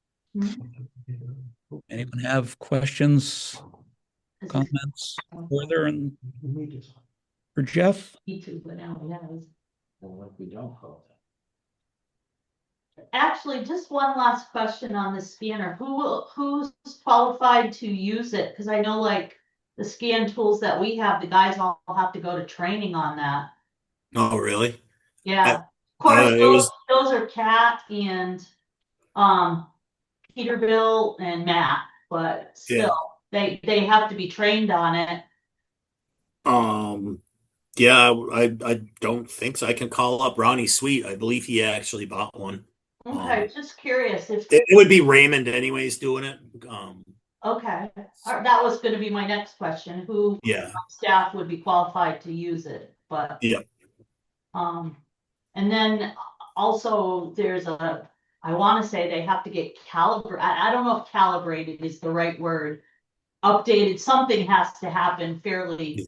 Anyone have questions, comments further for Jeff? Me too, but now he has. Well, if we don't call Actually, just one last question on the scanner. Who's qualified to use it? Because I know like the scan tools that we have, the guys all have to go to training on that. oh, really? Yeah. Of course, it was those are Kat and Peterbilt and Matt, but still they have to be trained on it. Yeah, I don't think so. I can call up Ronnie Sweet. I believe he actually bought one. Okay, just curious if it would be Raymond anyways doing it. Okay, that was going to be my next question. Who staff would be qualified to use it? But and then also there's I want to say they have to get calibrated. I don't know if calibrated is the right word. Updated. Something has to happen fairly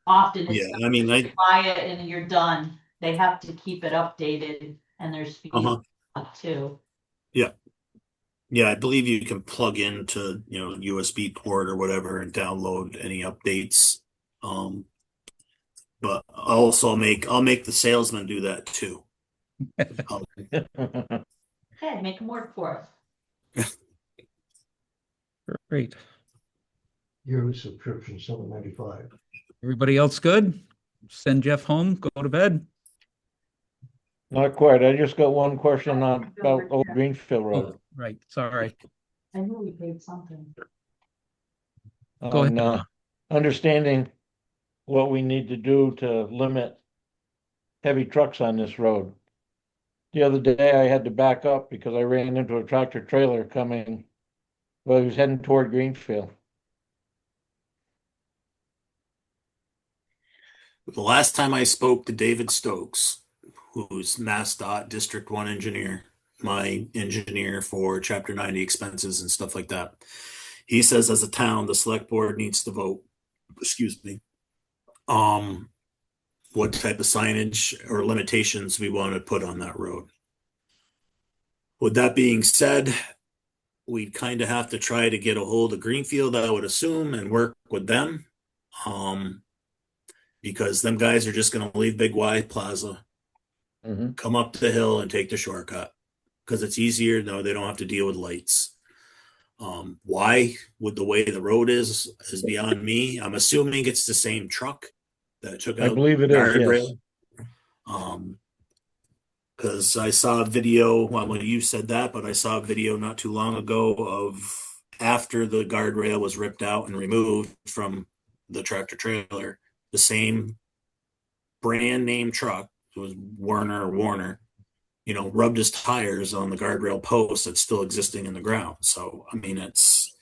often. It's I mean, you buy it and you're done. They have to keep it updated, and there's fees too. Yeah, I believe you can plug into USB port or whatever and download any updates. But I'll make the salesman do that too. Okay, make them work for us. Great. Yearly subscription, $7.95. Everybody else good? Send Jeff home, go to bed. Not quite. I just got one question about Old Greenfield Road. Right, sorry. I knew we paid something. Go ahead. Understanding what we need to do to limit heavy trucks on this road. The other day I had to back up because I ran into a tractor trailer coming, well, he was heading toward Greenfield. The last time I spoke to David Stokes, who's MassDOT District 1 engineer, my engineer for Chapter 90 expenses and stuff like that, he says as a town, the select board needs to vote, what type of signage or limitations we want to put on that road. With that being said, we'd kind of have to try to get a hold of Greenfield, I would assume, and work with them. Because them guys are just going to leave Big Y Plaza, come up the hill and take the shortcut because it's easier. No, they don't have to deal with lights. Why with the way the road is beyond me. I'm assuming it's the same truck that took out. I believe it is. Yes. Because I saw a video, well, when you said that, but I saw a video not too long ago of after the guardrail was ripped out and removed from the tractor trailer, the same brand name truck, it was Warner, rubbed his tires on the guardrail post that's still existing in the ground. So, I mean, it's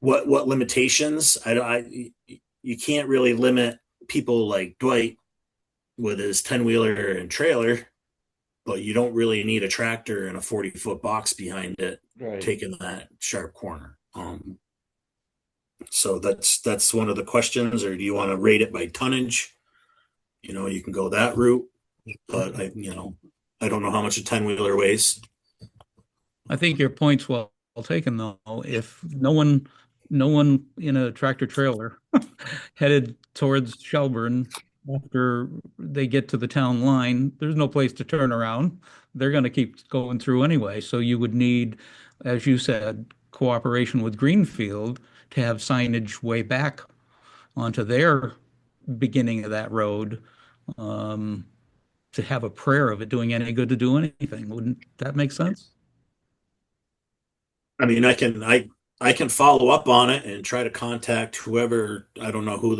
what limitations? You can't really limit people like Dwight with his 10-wheeler and trailer, but you don't really need a tractor and a 40-foot box behind it taking that sharp corner. So that's one of the questions. Or do you want to rate it by tonnage? You can go that route, but I don't know how much a 10-wheeler weighs. I think your point's well taken though. If no one no one in a tractor trailer headed towards Shelburne after they get to the town line. There's no place to turn around. They're going to keep going through anyway. So you would need, as you said, cooperation with Greenfield to have signage way back onto their beginning of that road, um, to have a prayer of it doing any good to do anything. Wouldn't that make sense? I mean, I can follow up on it and try to contact whoever. I don't know who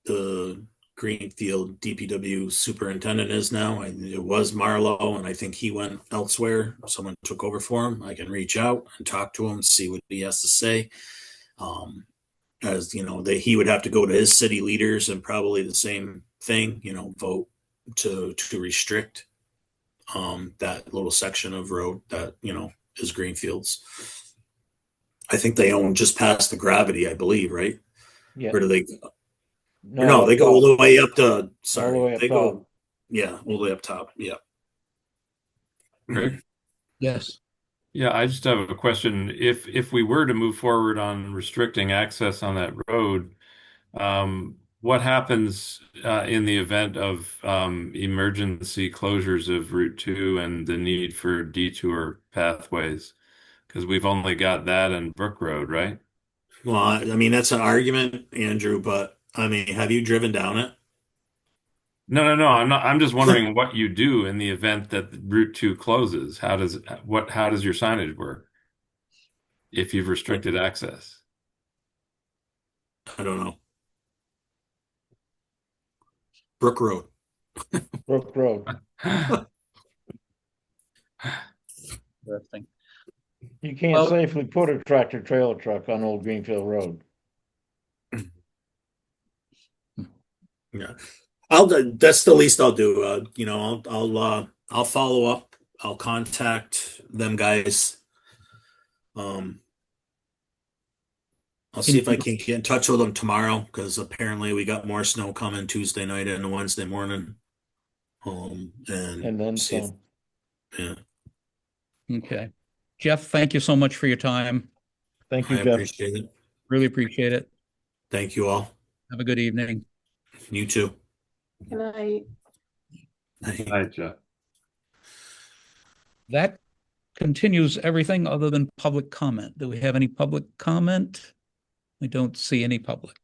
the Greenfield DPW superintendent is now. It was Marlowe, and I think he went elsewhere. Someone took over for him. I can reach out and talk to him, see what he has to say. As you know, he would have to go to his city leaders and probably the same thing. Vote to restrict that little section of road that is Greenfield's. I think they own just past the gravity, I believe, right? Yeah. Where do they? No, they go all the way up to. All Sorry, the way up they top. go. Yeah, all the way up top. Yeah. Greg? Yes. Yeah, I just have a question. If we were to move forward on restricting access on that road, what happens in the event of emergency closures of Route 2 and the need for detour pathways? Because we've only got that and Brook Road, right? Well, I mean that's an argument, Andrew. But I mean, have you driven down it? No. I'm not. I'm just wondering what you do in the event that Route 2 closes. How does your signage work if you've restricted access? I don't know. Brook Road. Brook Road. Interesting. You can't Well- safely put a tractor trailer truck on Old Greenfield Road. Yeah, that's the least I'll do. I'll follow up. I'll contact them guys. I'll see if I can get in touch with them tomorrow because apparently we got more snow coming Tuesday night and Wednesday morning. And then see if- some. yeah, Okay. Jeff, thank you so much for your time. Thank I you, Jeff. appreciate it. Really appreciate it. Thank you all. Have a good evening. You too. Can I, Hi, Jeff. That continues everything other than public comment. Do we have any public comment? I don't see any public.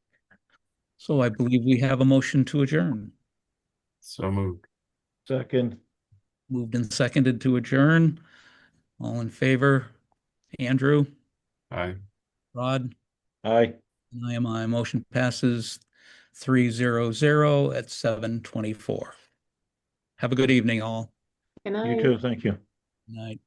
So I believe we have a motion to adjourn. So moved. Second. Moved and seconded to adjourn. All in favor? Andrew? Aye. Rod? Aye. And I am aye. Motion passes 300 at 7:24. Have a good evening, all. can You I? too. Thank you. Good night.